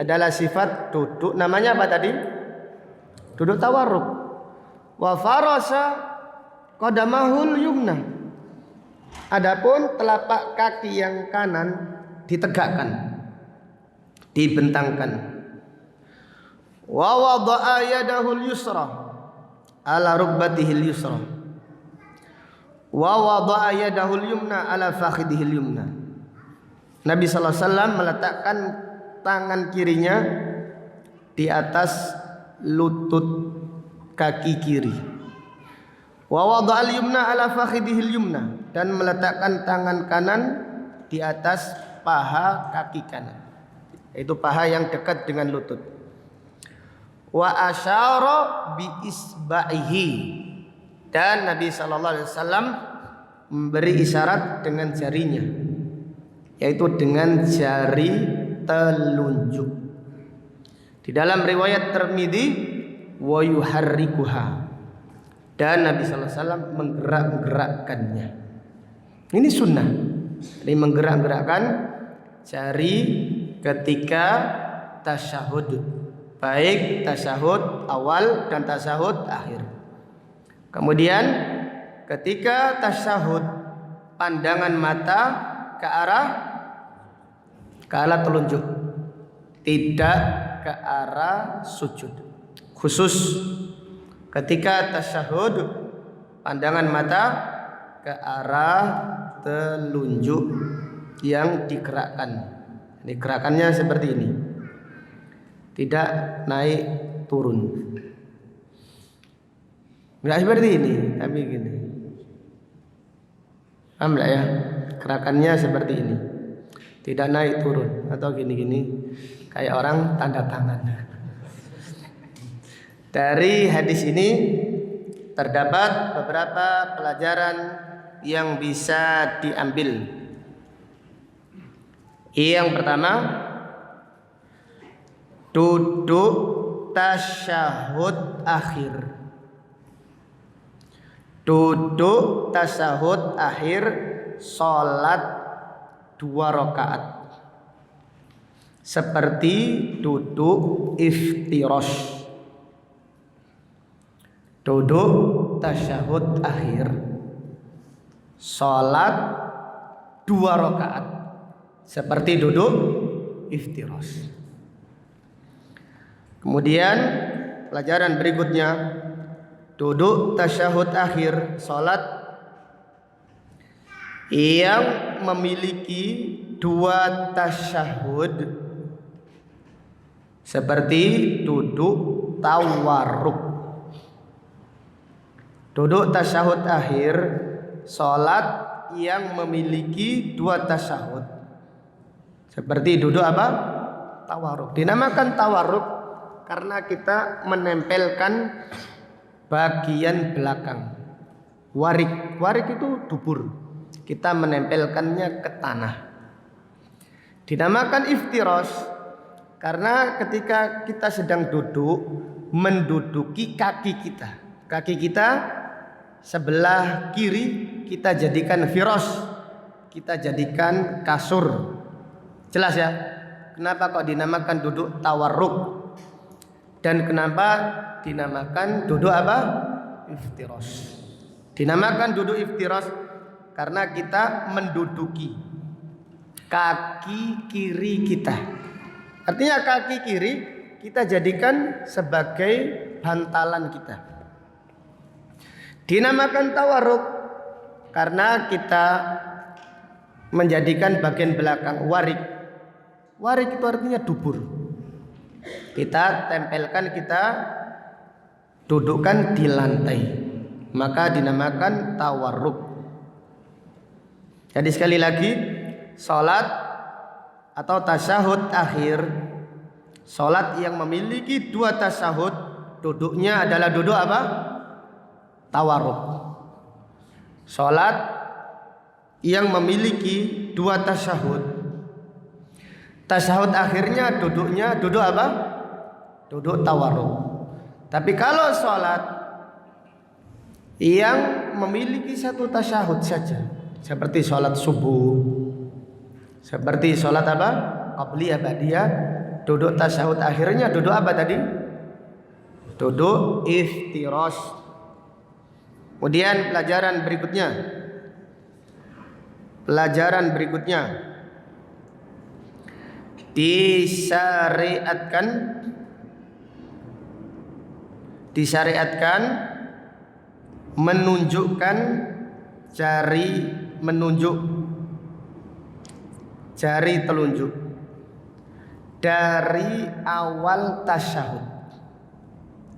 S1: adalah sifat duduk, namanya apa tadi? Duduk tawarruk. Wa farasa qadamahul yumna. Adapun telapak kaki yang kanan ditegakkan, dibentangkan. Wa wada'a yadahul yusra ala rukbatihil yusra. Wa wada'a yadahul yumna ala fakhidihil yumna. Nabi sallallahu alaihi wasallam meletakkan tangan kirinya di atas lutut kaki kiri. Wa wada'al yumna ala fakhidihil yumna, dan meletakkan tangan kanan di atas paha kaki kanan, yaitu paha yang dekat dengan lutut. Wa asyara bi isba'ihi, dan Nabi sallallahu alaihi wasallam memberi isyarat dengan jarinya, yaitu dengan jari telunjuk. Di dalam riwayat Tirmidzi wa yuharrikuha, dan Nabi sallallahu alaihi wasallam menggerak-gerakkannya. Ini sunnah. Ini menggerak-gerakkan jari ketika tasyahud, baik tasyahud awal dan tasyahud akhir. Kemudian ketika tasyahud, pandangan mata ke arah telunjuk, tidak ke arah sujud. Khusus ketika tasyahud, pandangan mata ke arah telunjuk yang digerakkan. Ini gerakannya seperti ini, tidak naik turun. Enggak seperti ini, tapi gini. Paham enggak ya? Gerakannya seperti ini, tidak naik turun atau gini-gini, kayak orang tanda tangan. Dari hadis ini terdapat beberapa pelajaran yang bisa diambil. Yang pertama, duduk tasyahud akhir. Duduk tasyahud akhir salat 2 rakaat, seperti duduk iftirash. Duduk tasyahud akhir salat 2 rakaat, seperti duduk iftirash. Kemudian pelajaran berikutnya, duduk tasyahud akhir salat yang memiliki 2 tasyahud, seperti duduk tawarruk. Duduk tasyahud akhir salat yang memiliki 2 tasyahud, seperti duduk apa? Tawarruk. Dinamakan tawarruk karena kita menempelkan bagian belakang. Warik itu dubur, kita menempelkannya ke tanah. Dinamakan iftirash karena ketika kita sedang duduk, menduduki kaki kita sebelah kiri kita jadikan firas, kita jadikan kasur. Jelas ya? Kenapa kok dinamakan duduk tawarruk? Dan kenapa dinamakan duduk apa? Iftiras. Dinamakan duduk iftiras karena kita menduduki kaki kiri kita. Artinya kaki kiri kita jadikan sebagai bantalan kita. Dinamakan tawarruk karena kita menjadikan bagian belakang warik. Warik itu artinya dubur. Kita tempelkan, kita dudukkan di lantai, maka dinamakan tawarruk. Jadi sekali lagi, salat atau tasyahud akhir, salat yang memiliki 2 tasyahud, duduknya adalah duduk apa? Tawarruk. Salat yang memiliki 2 tasyahud, tasyahud akhirnya duduknya duduk apa? Duduk tawarruk. Tapi kalau sholat yang memiliki 1 tasyahud saja, seperti sholat subuh, seperti sholat apa? Qabliyah, ba'diyah, duduk tasyahud akhirnya duduk apa tadi? Duduk iftiras. Kemudian pelajaran berikutnya disyariatkan menunjukkan jari telunjuk dari awal tasyahud.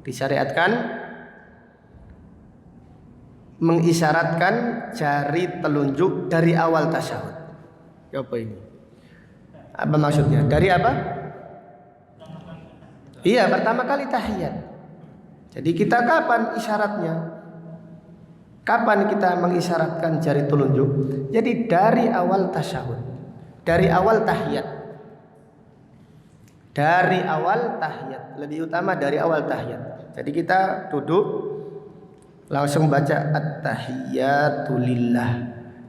S1: Disyariatkan mengisyaratkan jari telunjuk dari awal tasyahud. Apa ini? Apa maksudnya? Dari apa? Iya, pertama kali tahiyat. Jadi kita kapan isyaratnya? Kapan kita mengisyaratkan jari telunjuk? Jadi dari awal tasyahud, dari awal tahiyat. Dari awal tahiyat, lebih utama dari awal tahiyat. Jadi kita duduk langsung baca at-tahiyatu lillah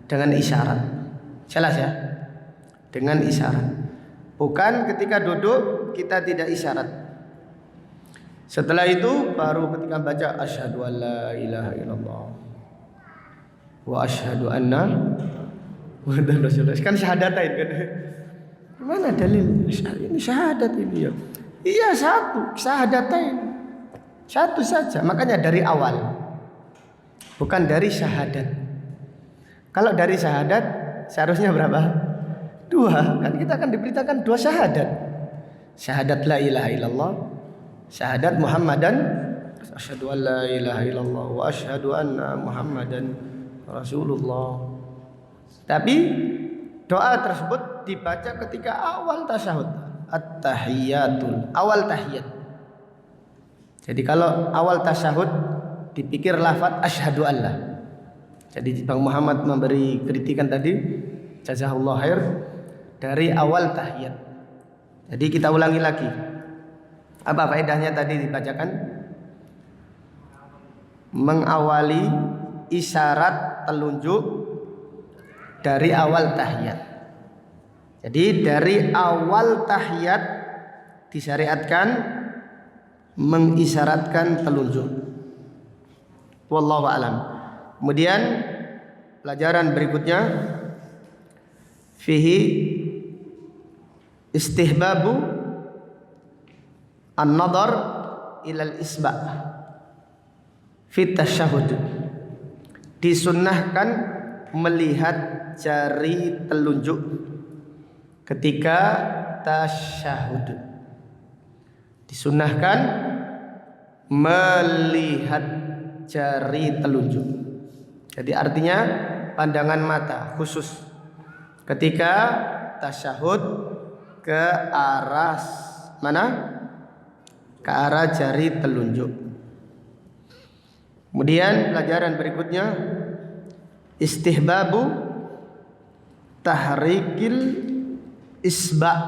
S1: dengan isyarat. Jelas ya? Dengan isyarat. Bukan ketika duduk kita tidak isyarat. Setelah itu baru ketika baca asyhadu an la ilaha illallah wa asyhadu anna muhammadar rasulullah. Kan syahadatain kan. Mana dalil? Ini syahadat ini ya. Iya, satu, syahadatain. Satu saja. Makanya dari awal. Bukan dari syahadat. Kalau dari syahadat seharusnya berapa? 2. Kan kita akan diberitakan 2 syahadat. Syahadat la ilaha illallah, syahadat Muhammadan, asyhadu an la ilaha illallah wa asyhadu anna Muhammadan Rasulullah. Tapi doa tersebut dibaca ketika awal tasyahud, at-tahiyatul, awal tahiyat. Jadi kalau awal tasyahud dipikir lafaz asyhadu alla. Jadi Bang Muhammad memberi kritikan tadi, jazahullah khair, dari awal tahiyat. Jadi kita ulangi lagi. Apa faedahnya tadi dibacakan? Mengawali isyarat telunjuk dari awal tahiyat. Jadi dari awal tahiyat disyariatkan mengisyaratkan telunjuk. Wallahu a'lam. Kemudian pelajaran berikutnya fihi istihbabu an-nadhar ilal isba' fit tasyahud. Disunnahkan melihat jari telunjuk ketika tasyahud. Disunnahkan melihat jari telunjuk. Jadi artinya pandangan mata khusus ketika tasyahud ke arah mana? Ke arah jari telunjuk. Kemudian pelajaran berikutnya istihbabu tahrikil isba'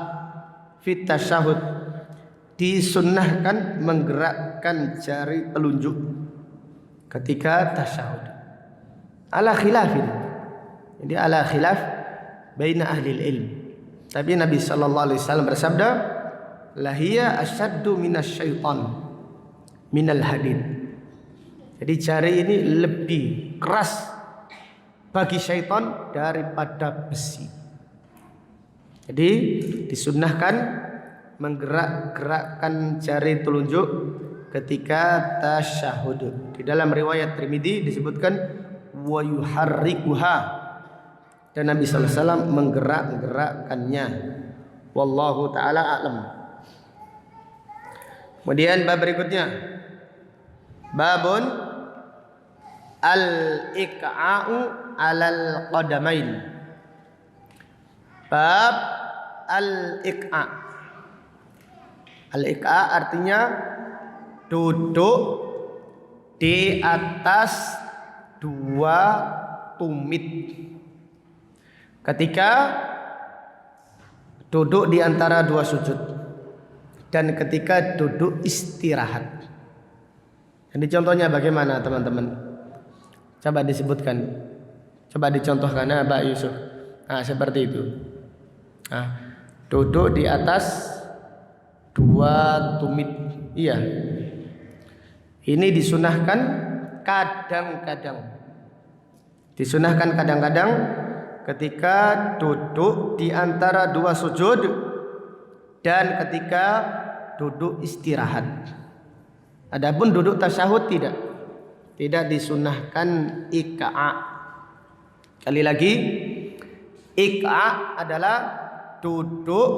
S1: fit tasyahud. Disunnahkan menggerakkan jari telunjuk ketika tasyahud. ala khilafin. Jadi ala khilaf baina ahli ilm. Tapi Nabi sallallahu alaihi wasallam bersabda, "Lahiya asyaddu minasyaitan minal hadid." Jadi jari ini lebih keras bagi syaitan daripada besi. Jadi disunnahkan menggerak-gerakkan jari telunjuk ketika tasyahud. Di dalam riwayat Tirmidzi disebutkan wa yuharrikuha, dan Nabi sallallahu alaihi wasallam menggerak-gerakkannya. Wallahu taala a'lam. Kemudian bab berikutnya, babun al-iqa'u 'alal qadamain. Bab al-iqa'. Al-iqa' artinya duduk di atas dua tumit ketika duduk di antara dua sujud dan ketika duduk istirahat. Jadi contohnya bagaimana teman-teman? Coba disebutkan, coba dicontohkan Pak Yusuf. Nah seperti itu. Nah, duduk di atas dua tumit. Iya. Ini disunahkan kadang-kadang. Disunahkan kadang-kadang ketika duduk di antara dua sujud dan ketika duduk istirahat. Adapun duduk tasyahud tidak disunahkan iqa'. Kali lagi, iqa' adalah duduk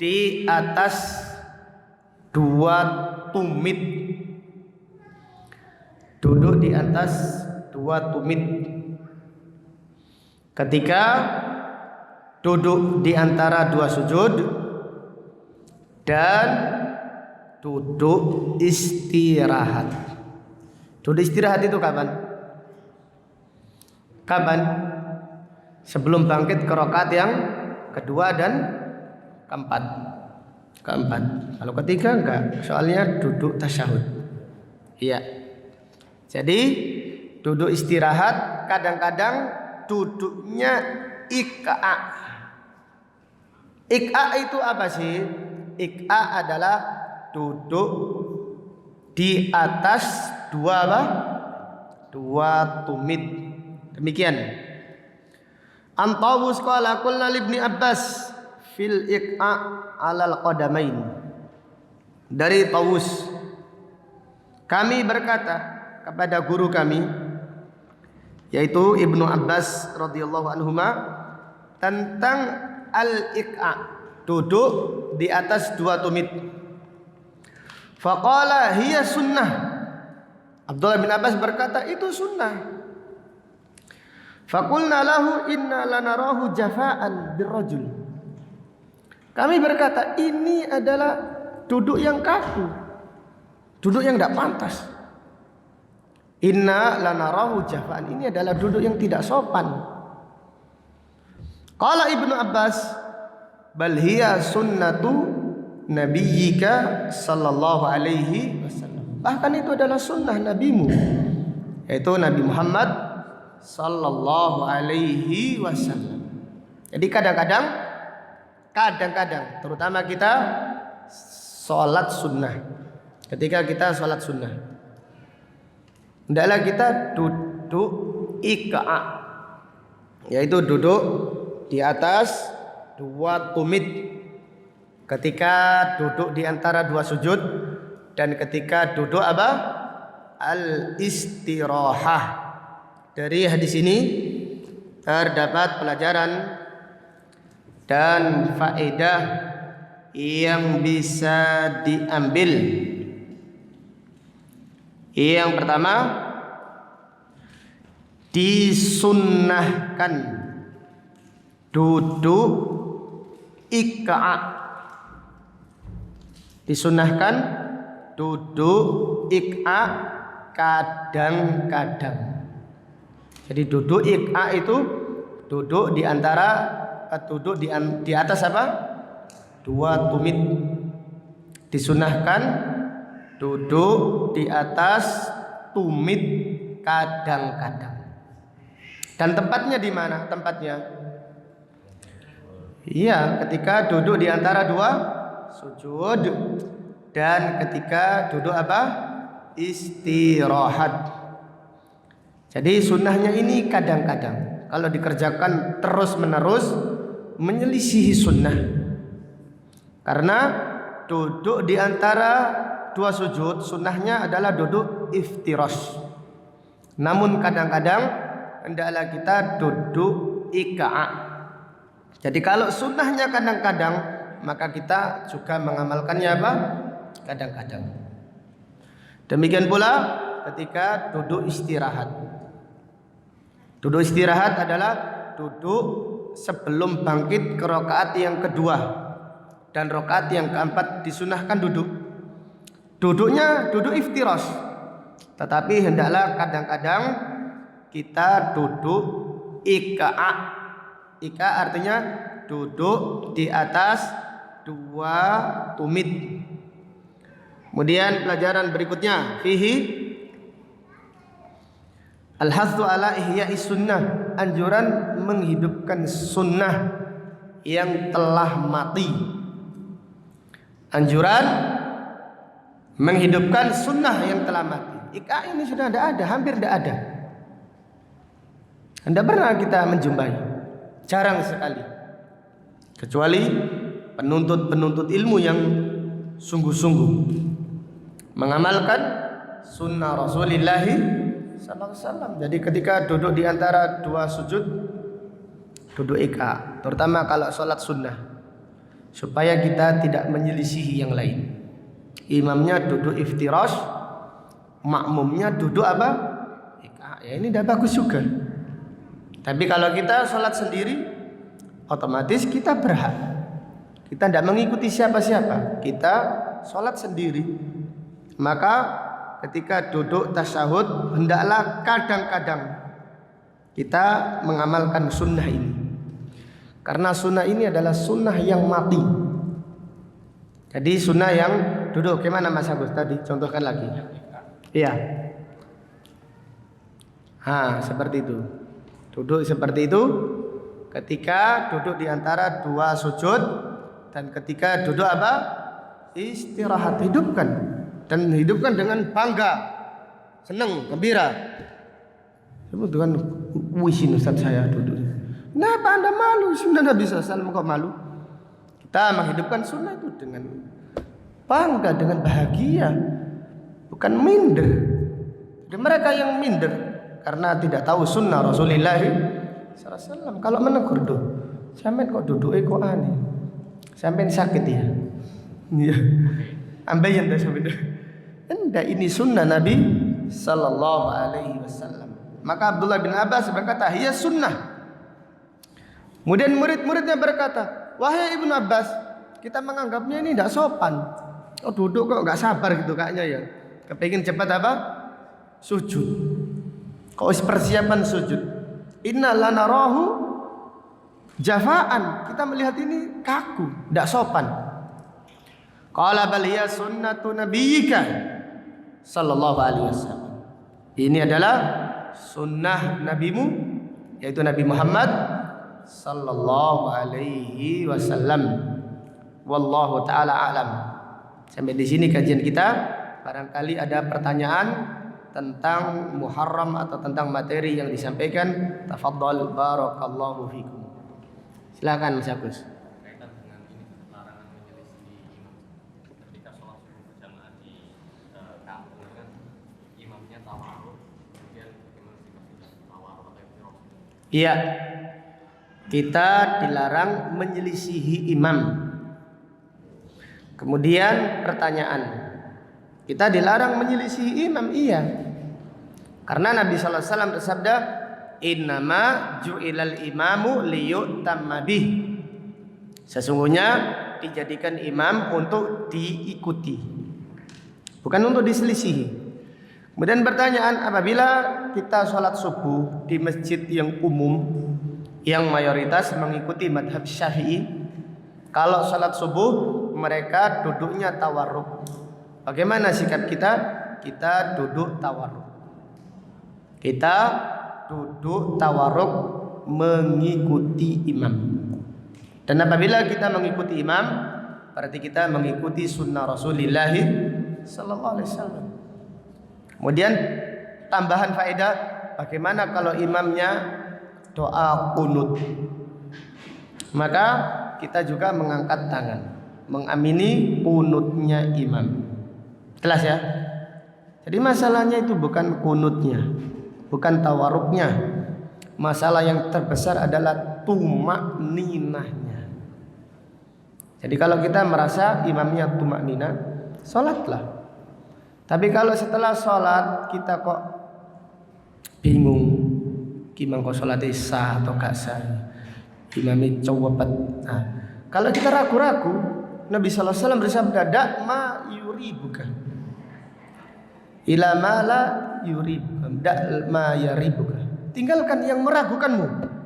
S1: di atas dua tumit. Duduk di atas dua tumit ketika duduk di antara dua sujud dan duduk istirahat. Duduk istirahat itu kapan? Kapan? Sebelum bangkit ke rakaat yang kedua dan keempat. Kalau ketiga enggak, soalnya duduk tasyahud. Iya. Jadi duduk istirahat kadang-kadang duduknya iqa'. Iqa' itu apa sih? Iqa' adalah duduk di atas dua tumit. Demikian. Antawus qala qulna libni Abbas fil iqa' 'alal qadamain. Dari Tawus, kami berkata kepada guru kami yaitu Ibnu Abbas radhiyallahu anhuma tentang al-iqa', duduk di atas dua tumit. Faqala hiya sunnah. Abdullah bin Abbas berkata itu sunnah. Faqulna lahu inna lanarahu jafa'an birrajul. Kami berkata ini adalah duduk yang kaku, duduk yang tidak pantas. Inna lanarahu jafa'an, ini adalah duduk yang tidak sopan. Qala Ibnu Abbas bal hiya sunnatu nabiyyika sallallahu alaihi wasallam. Bahkan itu adalah sunnah nabimu, yaitu Nabi Muhammad sallallahu alaihi wasallam. Jadi kadang-kadang terutama kita sholat sunnah. Ketika kita sholat sunnah, hendaklah kita duduk iqa', yaitu duduk di atas dua tumit ketika duduk di antara dua sujud dan ketika duduk apa? Al-istirahah. Dari hadis ini terdapat pelajaran dan faedah yang bisa diambil. Yang pertama, disunnahkan duduk iqa'. Disunnahkan duduk iqa' kadang-kadang. Jadi duduk iqa' itu duduk di antara di atas apa? Dua tumit. Disunahkan duduk di atas tumit kadang-kadang. Dan tempatnya di mana? Tempatnya, iya, ketika duduk di antara dua sujud dan ketika duduk apa? Istirahat. Jadi sunnahnya ini kadang-kadang kalau dikerjakan terus-menerus menyelisihi sunnah. Karena duduk di antara dua sujud sunnahnya adalah duduk iftirash. Namun kadang-kadang hendaklah kita duduk ika'. Jadi kalau sunnahnya kadang-kadang, maka kita juga mengamalkannya apa? Kadang-kadang. Demikian pula ketika duduk istirahat. Duduk istirahat adalah duduk sebelum bangkit ke rakaat yang kedua, dan rakaat yang keempat disunahkan duduk. Duduknya duduk iftirash, tetapi hendaklah kadang-kadang kita duduk ika'. Ika artinya duduk di atas dua tumit. Kemudian pelajaran berikutnya, fihi al-hathu ala ihya'is sunnah, anjuran menghidupkan sunnah yang telah mati. Anjuran menghidupkan sunnah yang telah mati. Ika ini sudah tidak ada, hampir tidak ada. Tidak pernah kita menjumpai, jarang sekali. Kecuali penuntut-penuntut ilmu yang sungguh-sungguh mengamalkan sunnah Rasulullah sallallahu alaihi wasallam. Jadi ketika duduk di antara dua sujud, duduk ika, terutama kalau sholat sunnah, supaya kita tidak menyelisihi yang lain. Imamnya duduk iftirash, makmumnya duduk apa? Ika. Ya ini tidak bagus juga. Tapi kalau kita sholat sendiri, otomatis kita berhak. Kita tidak mengikuti siapa-siapa. Kita sholat sendiri. Maka ketika duduk tasyahud, hendaklah kadang-kadang kita mengamalkan sunnah ini. Karena sunnah ini adalah sunnah yang mati. Jadi sunnah yang duduk. Gimana Mas Agus tadi? Contohkan lagi. Iya. Seperti itu. Duduk seperti itu ketika duduk di antara dua sujud, dan ketika duduk apa? Istirahat. Hidupkan, dan hidupkan dengan bangga, senang, gembira. Sebut dengan wisin Ustaz saya duduk. Kenapa Anda malu? Sunnah Nabi SAW kok malu? Kita menghidupkan sunnah itu dengan bangga, dengan bahagia, bukan minder. Dan mereka yang minder karena tidak tahu sunnah Rasulullah SAW. Kalau menegur tuh, sampai kok duduk kok aneh, sampai sakit ya. Iya, ambeien dah sampai. Anda ini sunnah Nabi Sallallahu Alaihi Wasallam. Maka Abdullah bin Abbas berkata, hiya sunnah. Kemudian murid-muridnya berkata, wahai Ibnu Abbas, kita menganggapnya ini tidak sopan. Oh duduk kok nggak sabar gitu kayaknya ya. Kepingin cepat apa? Sujud. Kok persiapan sujud. Inna lanarahu jafaan. Kita melihat ini kaku, tidak sopan. Qala bal hiya sunnatu nabiyyika sallallahu alaihi wasallam. Ini adalah sunnah nabimu, yaitu Nabi Muhammad sallallahu alaihi wasallam. Wallahu taala alam. Sampai di sini kajian kita. Barangkali ada pertanyaan tentang Muharram atau tentang materi yang disampaikan, tafadhal barakallahu fikum. Silakan Mas Agus.
S2: Kaitan dengan ini larangan menyelisih imam. Ketika sholat subuh berjamaah di kampung kan imamnya tawarruk, kemudian bagaimana sikap tawarruk atau iftirah?
S1: Iya. Kita dilarang menyelisihi imam. Kemudian pertanyaan, kita dilarang menyelisihi imam, iya. Karena Nabi sallallahu alaihi wasallam bersabda, "Innama ju'ilal imamu liyu'tamma bih." Sesungguhnya dijadikan imam untuk diikuti, bukan untuk diselisihi. Kemudian pertanyaan, apabila kita sholat subuh di masjid yang umum, yang mayoritas mengikuti madhab Syafi'i, kalau sholat subuh mereka duduknya tawarruk. Bagaimana sikap kita? Kita duduk tawarruk. Kita Duduk tawarruk mengikuti imam. Dan apabila kita mengikuti imam, berarti kita mengikuti sunnah Rasulullah sallallahu alaihi wasallam. Kemudian tambahan faedah, bagaimana kalau imamnya doa kunut? Maka kita juga mengangkat tangan, mengamini kunutnya imam. Jelas ya? Jadi masalahnya itu bukan kunutnya, bukan tawaruknya. Masalah yang terbesar adalah tumak ninahnya. Jadi kalau kita merasa imamnya tumak ninah, sholatlah. Tapi kalau setelah sholat kita kok bingung, imam kok sholatnya sah atau gak sah, imamnya cowopet. Nah, kalau kita ragu-ragu, Nabi sallallahu alaihi wasallam bersabda, "Da' ma yuribuka ila ma la yuribuka, da' ma yaribuka." Tinggalkan yang meragukanmu.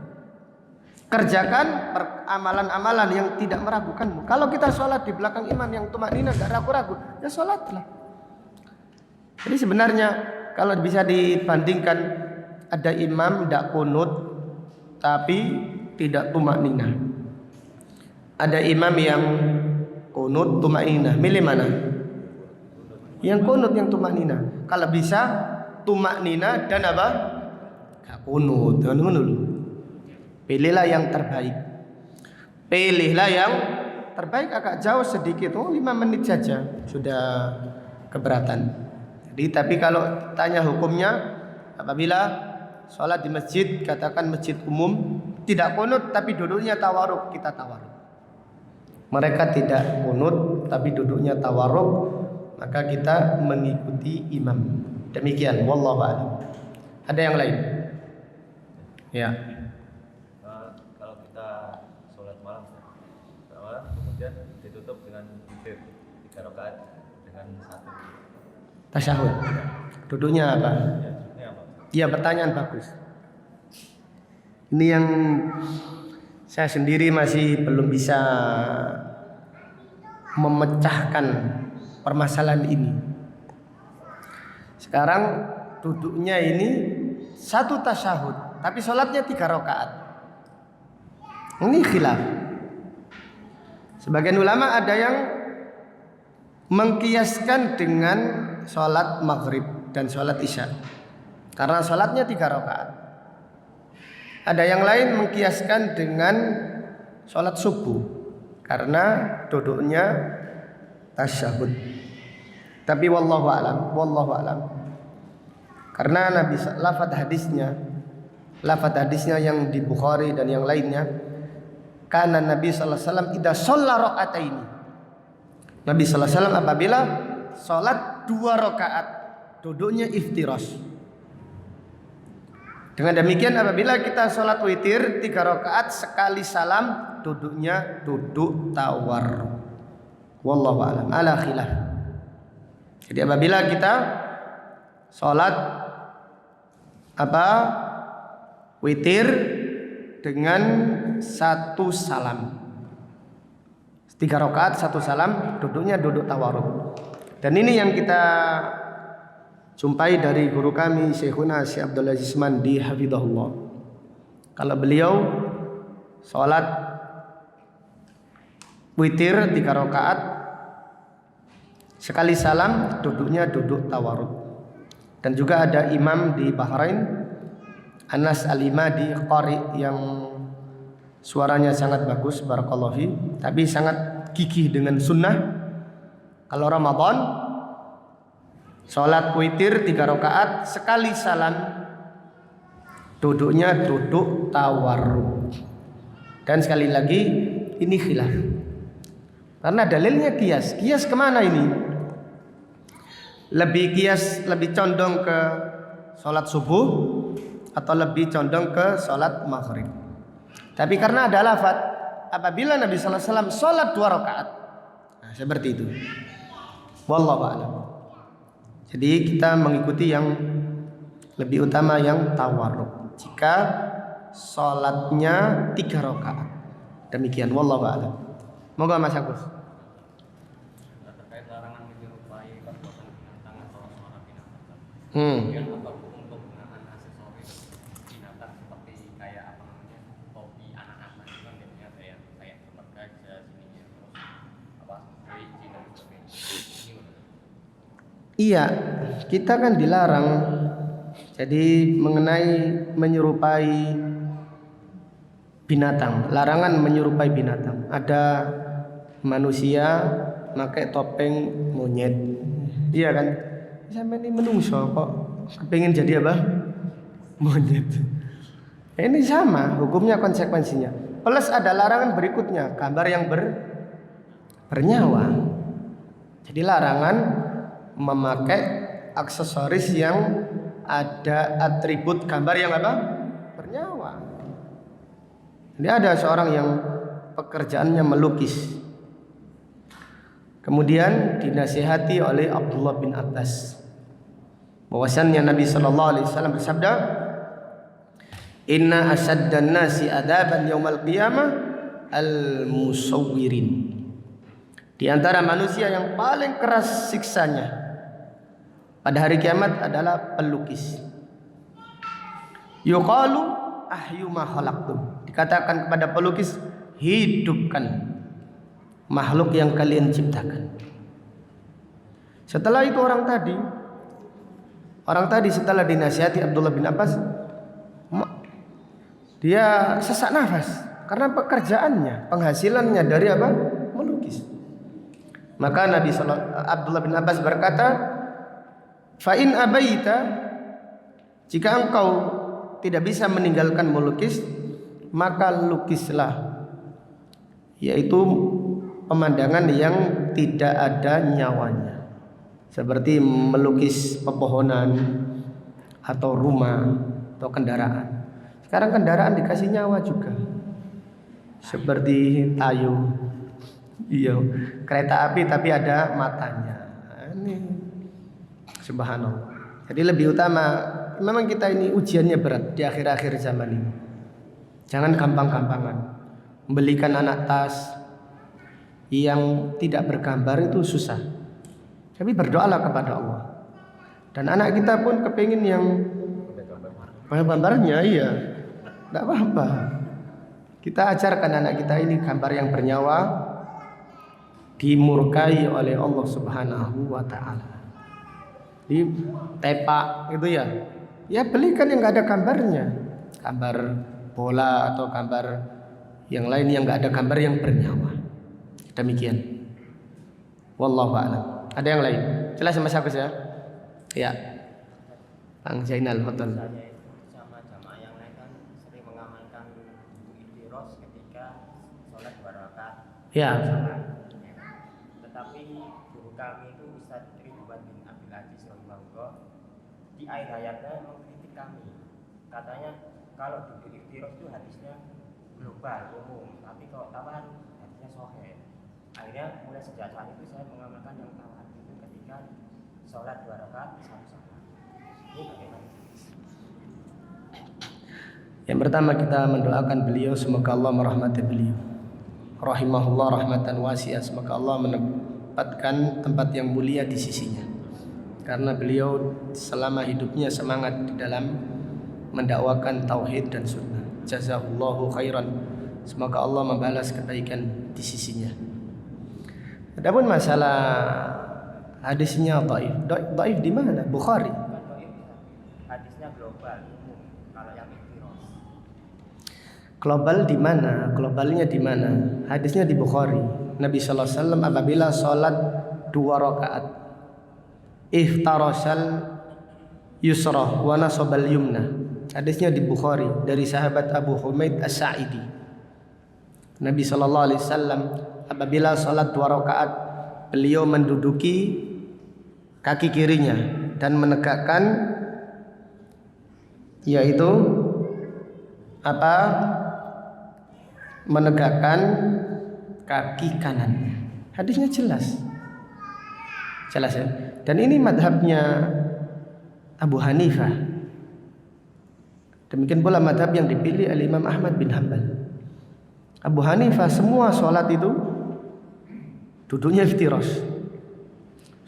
S1: Kerjakan amalan-amalan yang tidak meragukanmu. Kalau kita sholat di belakang imam yang tumakninah gak ragu-ragu, ya sholatlah. Jadi sebenarnya kalau bisa dibandingkan, ada imam tidak kunut tapi tidak tumakninah. Ada imam yang kunut tumakninah. Milih mana? Yang kunut, yang tumakninah. Kalau bisa tumakninah dan apa? Gak kunut. Jangan dulu. Pilihlah yang terbaik. Pilihlah yang terbaik, agak jauh sedikit. 5 menit saja sudah keberatan. Jadi tapi kalau tanya hukumnya, apabila sholat di masjid, katakan masjid umum, tidak kunut tapi duduknya tawarruk, kita tawarruk. Mereka tidak kunut tapi duduknya tawarruk, maka kita mengikuti imam. Demikian, wallahu a'lam. Ada yang lain? Ya.
S3: Kalau kita sholat malam, kemudian ditutup dengan witir 3 rakaat dengan 1
S1: tasyahud. Duduknya apa?
S3: ya,
S1: pertanyaan bagus. Ini yang saya sendiri masih belum bisa memecahkan permasalahan ini. Sekarang duduknya ini 1 tasyahud, tapi sholatnya 3 rakaat. Ini khilaf. Sebagian ulama ada yang mengkiaskan dengan sholat maghrib dan sholat isya, karena sholatnya 3 rakaat. Ada yang lain mengkiaskan dengan sholat subuh, karena duduknya tasyahud. Tapi wallahu alam. Karena Nabi lafaz hadisnya yang di Bukhari dan yang lainnya, karena Nabi sallallahu alaihi wasallam idza shalla rakaataini. Nabi sallallahu alaihi wasallam apabila sholat 2 rakaat, duduknya iftirash. Dengan demikian apabila kita sholat witir 3 rakaat sekali salam, duduknya duduk tawarruk. Wallahu a'lam, ala khilaf. Jadi apabila kita sholat witir dengan 1 salam, 3 rakaat 1 salam, duduknya duduk tawarruk. Dan ini yang kita jumpai dari guru kami Syekhuna Syekh Abdul Aziz Mandi hafizahullah. Kalau beliau sholat witir 3 rakaat sekali salam, duduknya duduk tawarruk. Dan juga ada imam di Bahrain, Anas Al-Imadi qari, yang suaranya sangat bagus, barakallahu fi, tapi sangat gigih dengan sunnah. Kalau Ramadan sholat witir 3 rakaat sekali salam, duduknya duduk tawarruk. Dan sekali lagi ini khilaf, karena dalilnya kias. Kias kemana ini? Lebih condong ke sholat subuh atau lebih condong ke sholat maghrib? Tapi karena ada lafaz apabila Nabi sallallahu alaihi wasallam sholat 2 rakaat, nah, seperti itu. Wallahu a'lam. Jadi kita mengikuti yang lebih utama yang tawarruk jika sholatnya 3 rakaat. Demikian, wallahu a'lam. Moga Mas Agus.
S2: Terkait larangan menyerupai perbuatan binatang atau suara binatang.
S1: Hmm.
S2: Kemudian apa hukum penggunaan aksesoris di
S1: Iya, kita kan dilarang. Jadi mengenai menyerupai binatang, larangan menyerupai binatang. Ada manusia pakai topeng monyet, iya kan? Sampai ini menungso kok kepingin jadi apa? Monyet. Ini sama hukumnya, konsekuensinya. Plus ada larangan berikutnya, gambar yang bernyawa. Jadi larangan memakai aksesoris yang ada atribut gambar yang apa? Bernyawa. Jadi ada seorang yang pekerjaannya melukis. Kemudian dinasihati oleh Abdullah bin Abbas bahwasannya Nabi sallallahu alaihi wasallam bersabda, "Inna asaddan nasi adaban yaumal qiyamah al-musawwirin." Di antara manusia yang paling keras siksanya pada hari kiamat adalah pelukis. Yuqalu ahyu ma khalaqtum. Dikatakan kepada pelukis, hidupkan makhluk yang kalian ciptakan. Setelah itu orang tadi setelah dinasihati Abdullah bin Abbas, dia sesak nafas karena pekerjaannya, penghasilannya dari apa? Melukis. Maka Abdullah bin Abbas berkata, fa in abaita, jika engkau tidak bisa meninggalkan melukis, maka lukislah, yaitu pemandangan yang tidak ada nyawanya, seperti melukis pepohonan atau rumah atau kendaraan. Sekarang kendaraan dikasih nyawa juga, seperti Tayo, iya, kereta api tapi ada matanya. Ini subhanallah. Jadi lebih utama, memang kita ini ujiannya berat di akhir-akhir zaman ini. Jangan gampang-gampangan membelikan anak tas yang tidak bergambar, itu susah. Tapi berdoalah kepada Allah. Dan anak kita pun kepingin yang gambarnya, iya, tidak apa-apa. Kita ajarkan anak kita ini gambar yang bernyawa, dimurkai oleh Allah Subhanahu wa Ta'ala. Di tepak itu ya, ya belikan yang nggak ada gambarnya, gambar bola atau gambar yang lain yang nggak ada gambar yang bernyawa. Demikian. Wallahu a'lam. Ada yang lain? Jelas Mas Agus ya? Ya. Bang Zainal, betul.
S4: Sama jamaah yang lain kan sering mengamalkan ikhtiros ketika sholat 2 rakaat.
S1: Ya.
S4: Tetapi guru kami itu Ustaz Ridwan bin Abdul Aziz rahimahullah di akhir hayatnya mengkritik kami. Katanya kalau duduk ikhtiros itu hadisnya global, umum, tapi kalau tambahan hadisnya sahih. Akhirnya mulai sejak saat itu saya mengamalkan yang tambahan itu ketika sholat 2 rakaat sama-sama. Ini bagaimana?
S1: Yang pertama kita mendoakan beliau, semoga Allah merahmati beliau, rahimahullah rahmatan wasi'ah, semoga Allah menempatkan tempat yang mulia di sisinya, karena beliau selama hidupnya semangat di dalam mendakwakan tauhid dan sunnah. Jazahullahu khairan, semoga Allah membalas kebaikan di sisinya. Adapun masalah hadisnya dhaif di mana? Bukhari.
S4: Hadisnya global, umum. Kalau yang ikhtiros.
S1: Global di mana? Globalnya di mana? Hadisnya di Bukhari. Nabi sallallahu alaihi wasallam apabila salat 2 rakaat, iftarasal yusra wa nasabal yumna. Hadisnya di Bukhari dari sahabat Abu Humaid As-Sa'idi. Nabi sallallahu alaihi wasallam apabila salat 2 rakaat, beliau menduduki kaki kirinya dan menegakkan, yaitu apa? Menegakkan kaki kanannya. Hadisnya jelas ya. Dan ini madhabnya Abu Hanifah. Demikian pula madhab yang dipilih oleh Imam Ahmad bin Hanbal. Abu Hanifah semua sholat itu duduknya iftiras.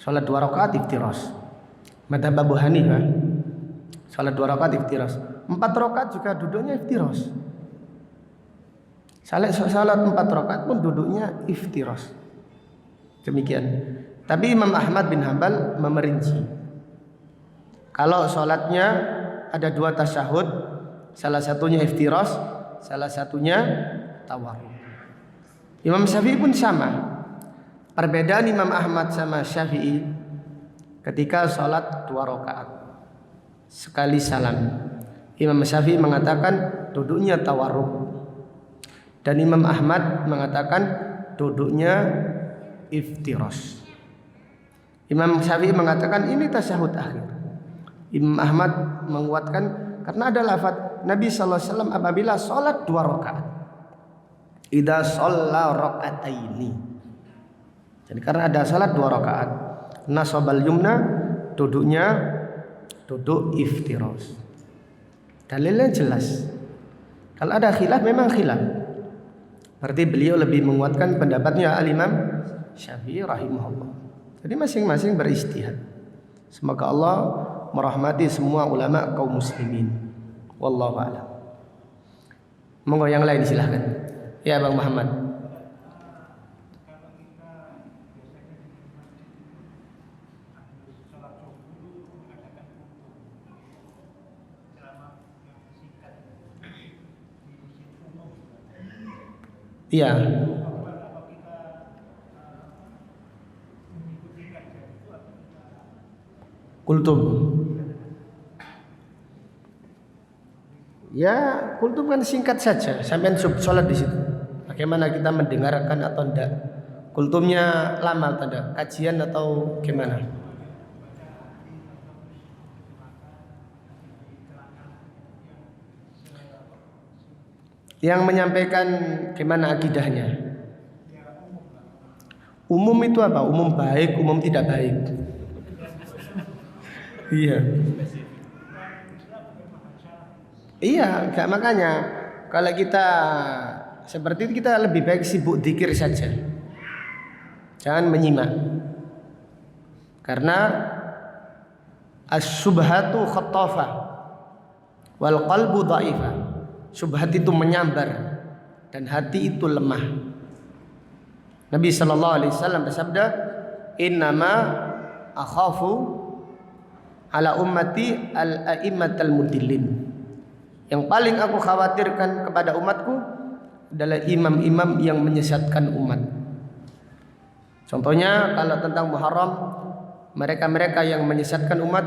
S1: Sholat 2 rakaat iftiras. Madhab Abu Hanifah sholat 2 rakaat iftiras. 4 rakaat juga duduknya iftiras. Salat 4 rakaat pun duduknya iftiras. Demikian. Tapi Imam Ahmad bin Hambal memerinci. Kalau sholatnya ada 2 tasyahud, salah satunya iftirash, salah satunya tawarruk. Imam Syafi'i pun sama. Perbedaan Imam Ahmad sama Syafi'i ketika sholat 2 rakaat sekali salam. Imam Syafi'i mengatakan duduknya tawarruk, dan Imam Ahmad mengatakan duduknya iftirash. Imam Syafi'i mengatakan ini tasyahud akhir. Imam Ahmad menguatkan karena ada lafaz Nabi sallallahu alaihi wasallam apabila salat 2 rakaat. Idza shalla raka'ataini. Jadi karena ada salat 2 rakaat, nasabal yumna duduknya duduk iftirash. Dalilnya jelas. Kalau ada khilaf memang khilaf. Berarti beliau lebih menguatkan pendapatnya Al-Imam Syafi'i rahimahullah. Jadi masing-masing beristihad. Semoga Allah merahmati semua ulama kaum muslimin. Wallahu a'lam. Monggo yang lain silahkan. Ya Bang Muhammad. Iya. Kultum. Ya, kultum kan singkat saja, sampai sholat di situ. Bagaimana kita mendengarkan atau tidak? Kultumnya lama atau tidak? Kajian atau gimana? Yang menyampaikan gimana akidahnya? Umum itu apa? Umum baik, umum tidak baik. Iya. Iya, enggak, makanya kalau kita seperti itu kita lebih baik sibuk dzikir saja. Jangan menyimak. Karena as-subhatu khattafah wal qalbu dha'ifah. Subhat itu menyambar dan hati itu lemah. Nabi sallallahu alaihi wasallam bersabda, "Innama akhafu ala ummati al-a'immatal mudillin." Yang paling aku khawatirkan kepada umatku adalah imam-imam yang menyesatkan umat. Contohnya kalau tentang Muharram, mereka-mereka yang menyesatkan umat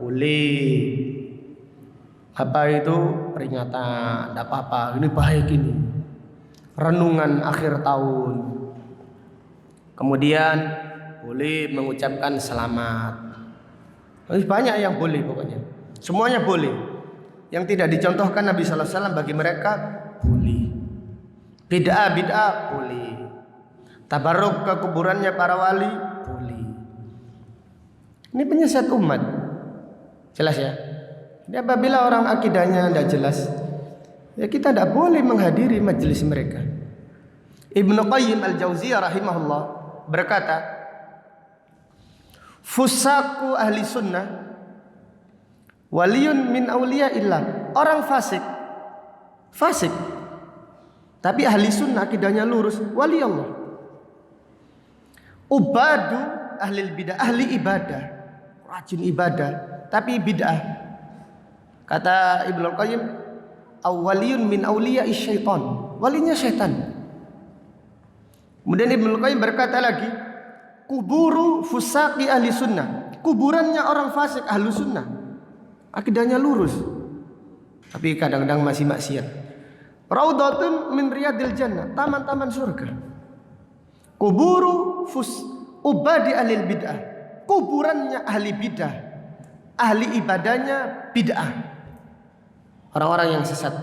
S1: boleh apa itu peringatan, tidak apa-apa, ini baik ini. Renungan akhir tahun. Kemudian boleh mengucapkan selamat. Banyak yang boleh pokoknya. Semuanya boleh. Yang tidak dicontohkan Nabi sallallahu alaihi wasallam bagi mereka boleh. Bid'ah boleh. Tabarruk ke kuburannya para wali boleh. Ini penyesat umat. Jelas ya? Jadi apabila orang akidahnya tidak jelas, ya kita tidak boleh menghadiri majelis mereka. Ibnu Qayyim al-Jauziyah rahimahullah berkata, fusaku ahli sunnah waliyun min awliya illah. Orang fasik tapi ahli sunnah akidahnya lurus, wali Allah. Ubadu ahli bidah, ahli ibadah, rajin ibadah tapi bid'ah. Kata Ibnu Qayyim, awwaliyun min awliya syaitan, walinya syaitan. Kemudian Ibnu Qayyim berkata lagi, kuburu fusaqi ahli sunnah, kuburannya orang fasik ahli sunnah, akidahnya lurus tapi kadang-kadang masih maksiat. Raudhatun min riyadil jannah, taman-taman surga. Kuburu ubadi ahli bid'ah, kuburannya ahli bid'ah, ahli ibadahnya bid'ah. Orang-orang yang sesat,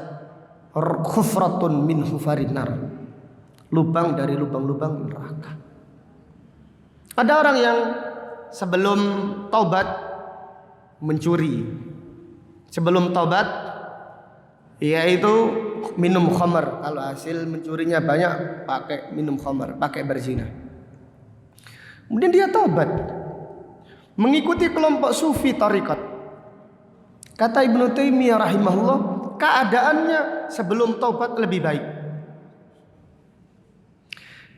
S1: khufratun min hufarin nar, lubang dari lubang-lubang neraka. Ada orang yang sebelum taubat mencuri, sebelum taubat yaitu minum khamar. Kalau hasil mencurinya banyak, pakai minum khamar, pakai berzina. Kemudian dia taubat, mengikuti kelompok sufi tarikat. Kata Ibnu Taimiyah rahimahullah, keadaannya sebelum taubat lebih baik.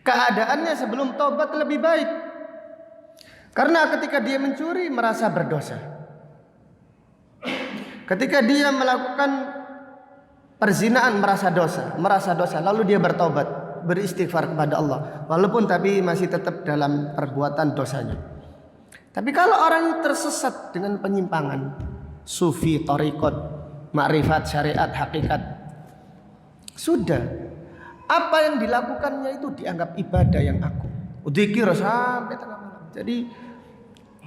S1: Keadaannya sebelum taubat lebih baik. Karena ketika dia mencuri merasa berdosa. Ketika dia melakukan perzinaan merasa dosa, lalu dia bertobat, beristighfar kepada Allah, walaupun tapi masih tetap dalam perbuatan dosanya. Tapi kalau orang tersesat dengan penyimpangan, sufi, thariqat, makrifat, syariat, hakikat, sudah apa yang dilakukannya itu dianggap ibadah yang agung. Dzikir sampai tengah malam. Jadi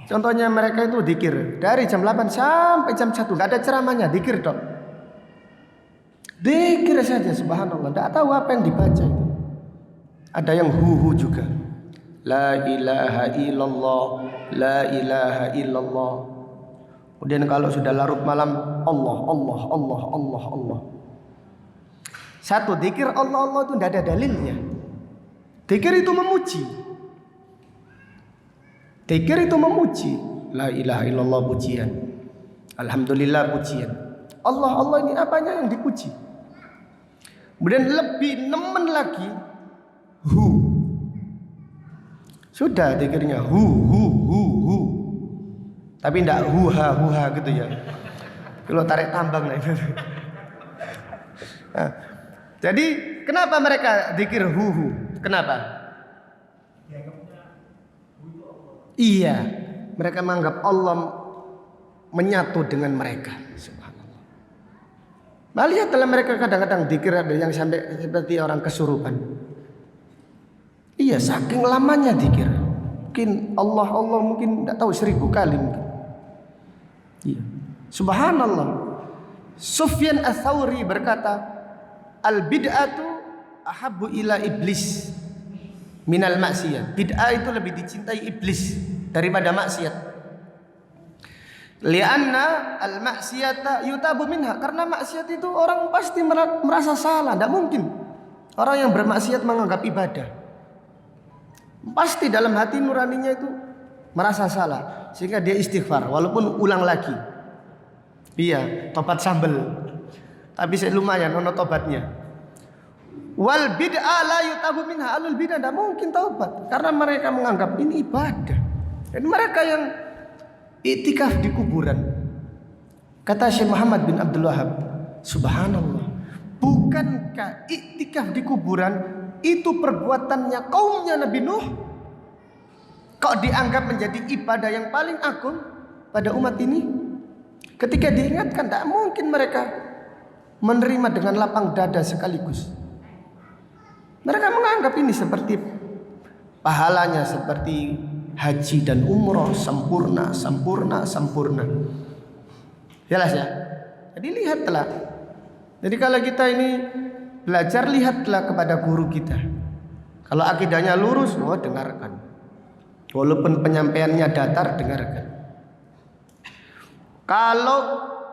S1: contohnya mereka itu dzikir dari jam 8 sampai jam 1, enggak ada ceramahnya, dzikir dok. Dzikir saja, subhanallah, enggak tahu apa yang dibaca itu. Ada yang hu juga. La ilaha illallah, la ilaha illallah. Kemudian kalau sudah larut malam, Allah, Allah, Allah, Allah, Allah. Satu, dzikir Allah, Allah itu tidak ada dalilnya. Dzikir itu memuji. Dzikir itu memuji. La ilaha illallah pujian. Alhamdulillah pujian. Allah, Allah ini apanya yang dipuji? Kemudian lebih nemen lagi, hu. Sudah dzikirnya hu. Tapi tidak huha gitu ya. Kalau tarik tambang lah itu. Nah, jadi kenapa mereka dzikir hu? Kenapa? Iya, mereka menganggap Allah menyatu dengan mereka. Subhanallah. Nah, lihatlah mereka kadang-kadang dzikir ada yang sampai seperti orang kesurupan. Iya, saking lamanya dzikir. Mungkin Allah mungkin tidak tahu 1000 kali mungkin. Iya. Subhanallah. Sufyan Ats-Tsauri berkata, al-bid'atu ahabbu ila iblis minal maksiyat. Bid'ah itu lebih dicintai iblis daripada maksiat. Lianna al-maksiyata yutabu minha, karena maksiat itu orang pasti merasa salah, tidak mungkin orang yang bermaksiat menganggap ibadah. Pasti dalam hati nuraninya itu merasa salah, sehingga dia istighfar walaupun ulang lagi. Iya, tobat sambel. Tapi lumayan ono tobatnya. Wal bid'ah la yutabu minha, alul bid'ah tidak mungkin taubat karena mereka menganggap ini ibadah. Dan mereka yang iktikaf di kuburan, kata Syekh Muhammad bin Abdul Wahab, subhanallah, bukankah iktikaf di kuburan itu perbuatannya kaumnya Nabi Nuh? Kok dianggap menjadi ibadah yang paling agung pada umat ini? Ketika diingatkan, tak mungkin mereka menerima dengan lapang dada sekaligus. Mereka menganggap ini seperti pahalanya seperti haji dan umroh, sempurna. Jelas ya? Jadi lihatlah. Jadi kalau kita ini belajar, lihatlah kepada guru kita. Kalau akidahnya lurus, dengarkan. Walaupun penyampaiannya datar, dengarkan. Kalau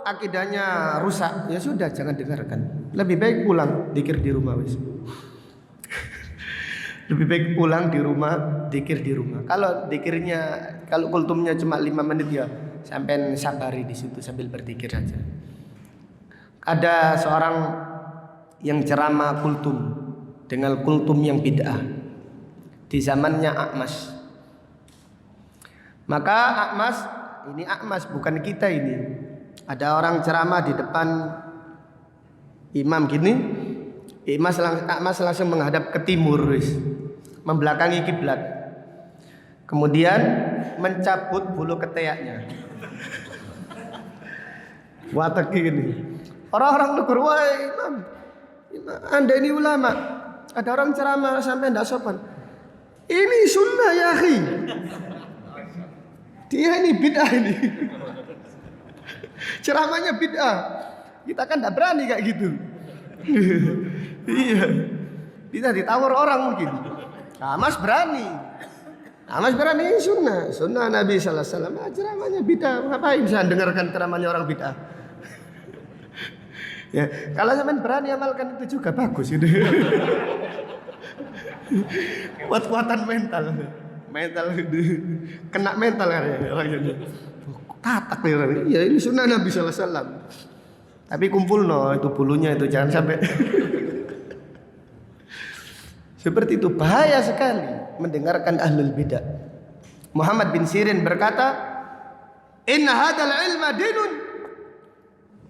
S1: akidahnya rusak, ya sudah, jangan dengarkan. Lebih baik pulang, dzikir di rumah wis. Lebih baik pulang di rumah, dzikir di rumah. Kalau kultumnya cuma 5 menit ya, sampai sabari di situ sambil berzikir saja. Ada seorang yang ceramah kultum dengan kultum yang bid'ah di zamannya A'mas. Maka A'mas bukan kita ini. Ada orang ceramah di depan imam gini. A'mas langsung menghadap ke timur, membelakangi kiblat. Kemudian mencabut bulu ketiaknya. Watak gini. Orang-orang negur, wah imam, Anda ini ulama. Ada orang ceramah sampai tidak sopan. Ini sunnah ya akhi. Dia ini bid'ah ini. Ceramahnya bid'ah. Kita kan tidak berani kayak gitu. Iya. Bisa ditawar orang mungkin. Mas berani. Mas berani sunnah Nabi sallallahu alaihi wasallam. Ceramahnya bid'ah. Ngapain bisa dengarkan ceramahnya orang bid'ah? Ya, kalau sampean berani amalkan itu juga bagus itu. Kuat-kuatan mental itu. Kena mental kan orangnya. Tatak nih orang. Iya, ini sunnah Nabi sallallahu alaihi wasallam. Tapi kumpul itu bulunya itu jangan sampai. Seperti itu, bahaya sekali mendengarkan ahlul bidah. Muhammad bin Sirin berkata, "Inna hadzal ilma dinun,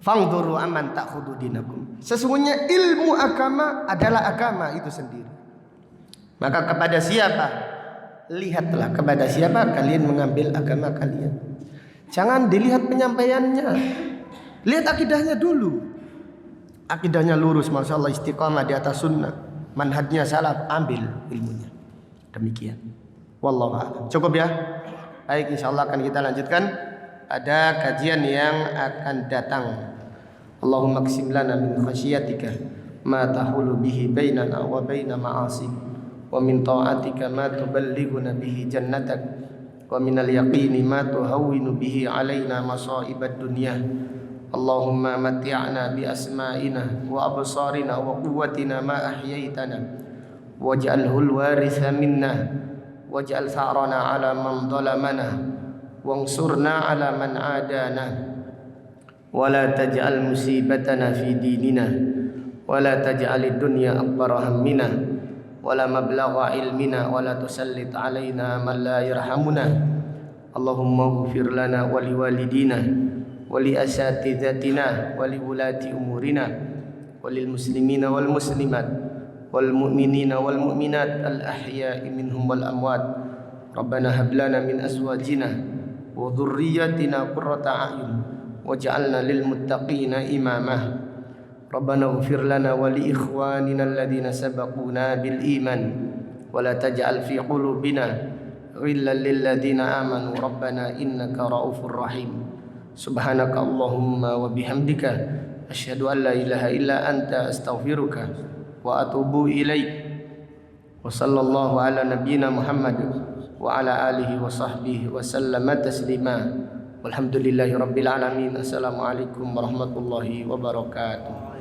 S1: fangduru amman ta'khudhu dinakum." Sesungguhnya ilmu agama adalah agama itu sendiri. Maka kepada siapa? Lihatlah kepada siapa kalian mengambil agama kalian. Jangan dilihat penyampaiannya. Lihat akidahnya dulu. Akidahnya lurus, Masya Allah, istiqamah di atas sunnah, manhajnya salaf, ambil ilmunya. Demikian. Wallahu a'lam. Cukup ya? Baik, insyaallah akan kita lanjutkan pada kajian yang akan datang. Allahumma qsim lana min khasyiatika ma tahulu bihi bainana wa baina ma'asik, wa min ta'atika ma tuballighuna bihi jannatak, wa minal yaqini ma tuhawwinu bihi alaina masa'ibad dunya. Allahumma mati'na bi asma'ina wa absarina wa quwwatina ma ahyaitana waj'alhu al-waritha minna waj'al sa'rana 'ala man dhalamana wansurna 'ala man 'adana wa la taj'al musibatana fi dinina wa la taj'alid dunya akbar hammina wa la mablagha ilmina wa la tusallit 'alaina man la yarhamuna. Allahumma ighfir lana wa liwalidina wa li asatizatina wa li wulati umurina wa lil muslimina wal muslimat wal mu'minina wal mu'minat al ahya'i minhum wal amwat. Rabbana hab lana min azwajina wa dhurriyyatina qurrata a'yun waj'alna lil muttaqina imama. Rabbana ighfir lana wa li ikhwanina alladhina sabaquna bil iman wa la taj'al fi qulubina ghillan lil ladzina amanu rabbana innaka ra'ufur rahim. Subhanaka Allahumma wa bihamdika asyhadu an la ilaha illa anta astaghfiruka wa atubu ilaik. Wa sallallahu ala nabiyyina Muhammad wa ala alihi wa sahbihi wa sallama taslima. Walhamdulillahi rabbil alamin. Assalamualaikum warahmatullahi wabarakatuh.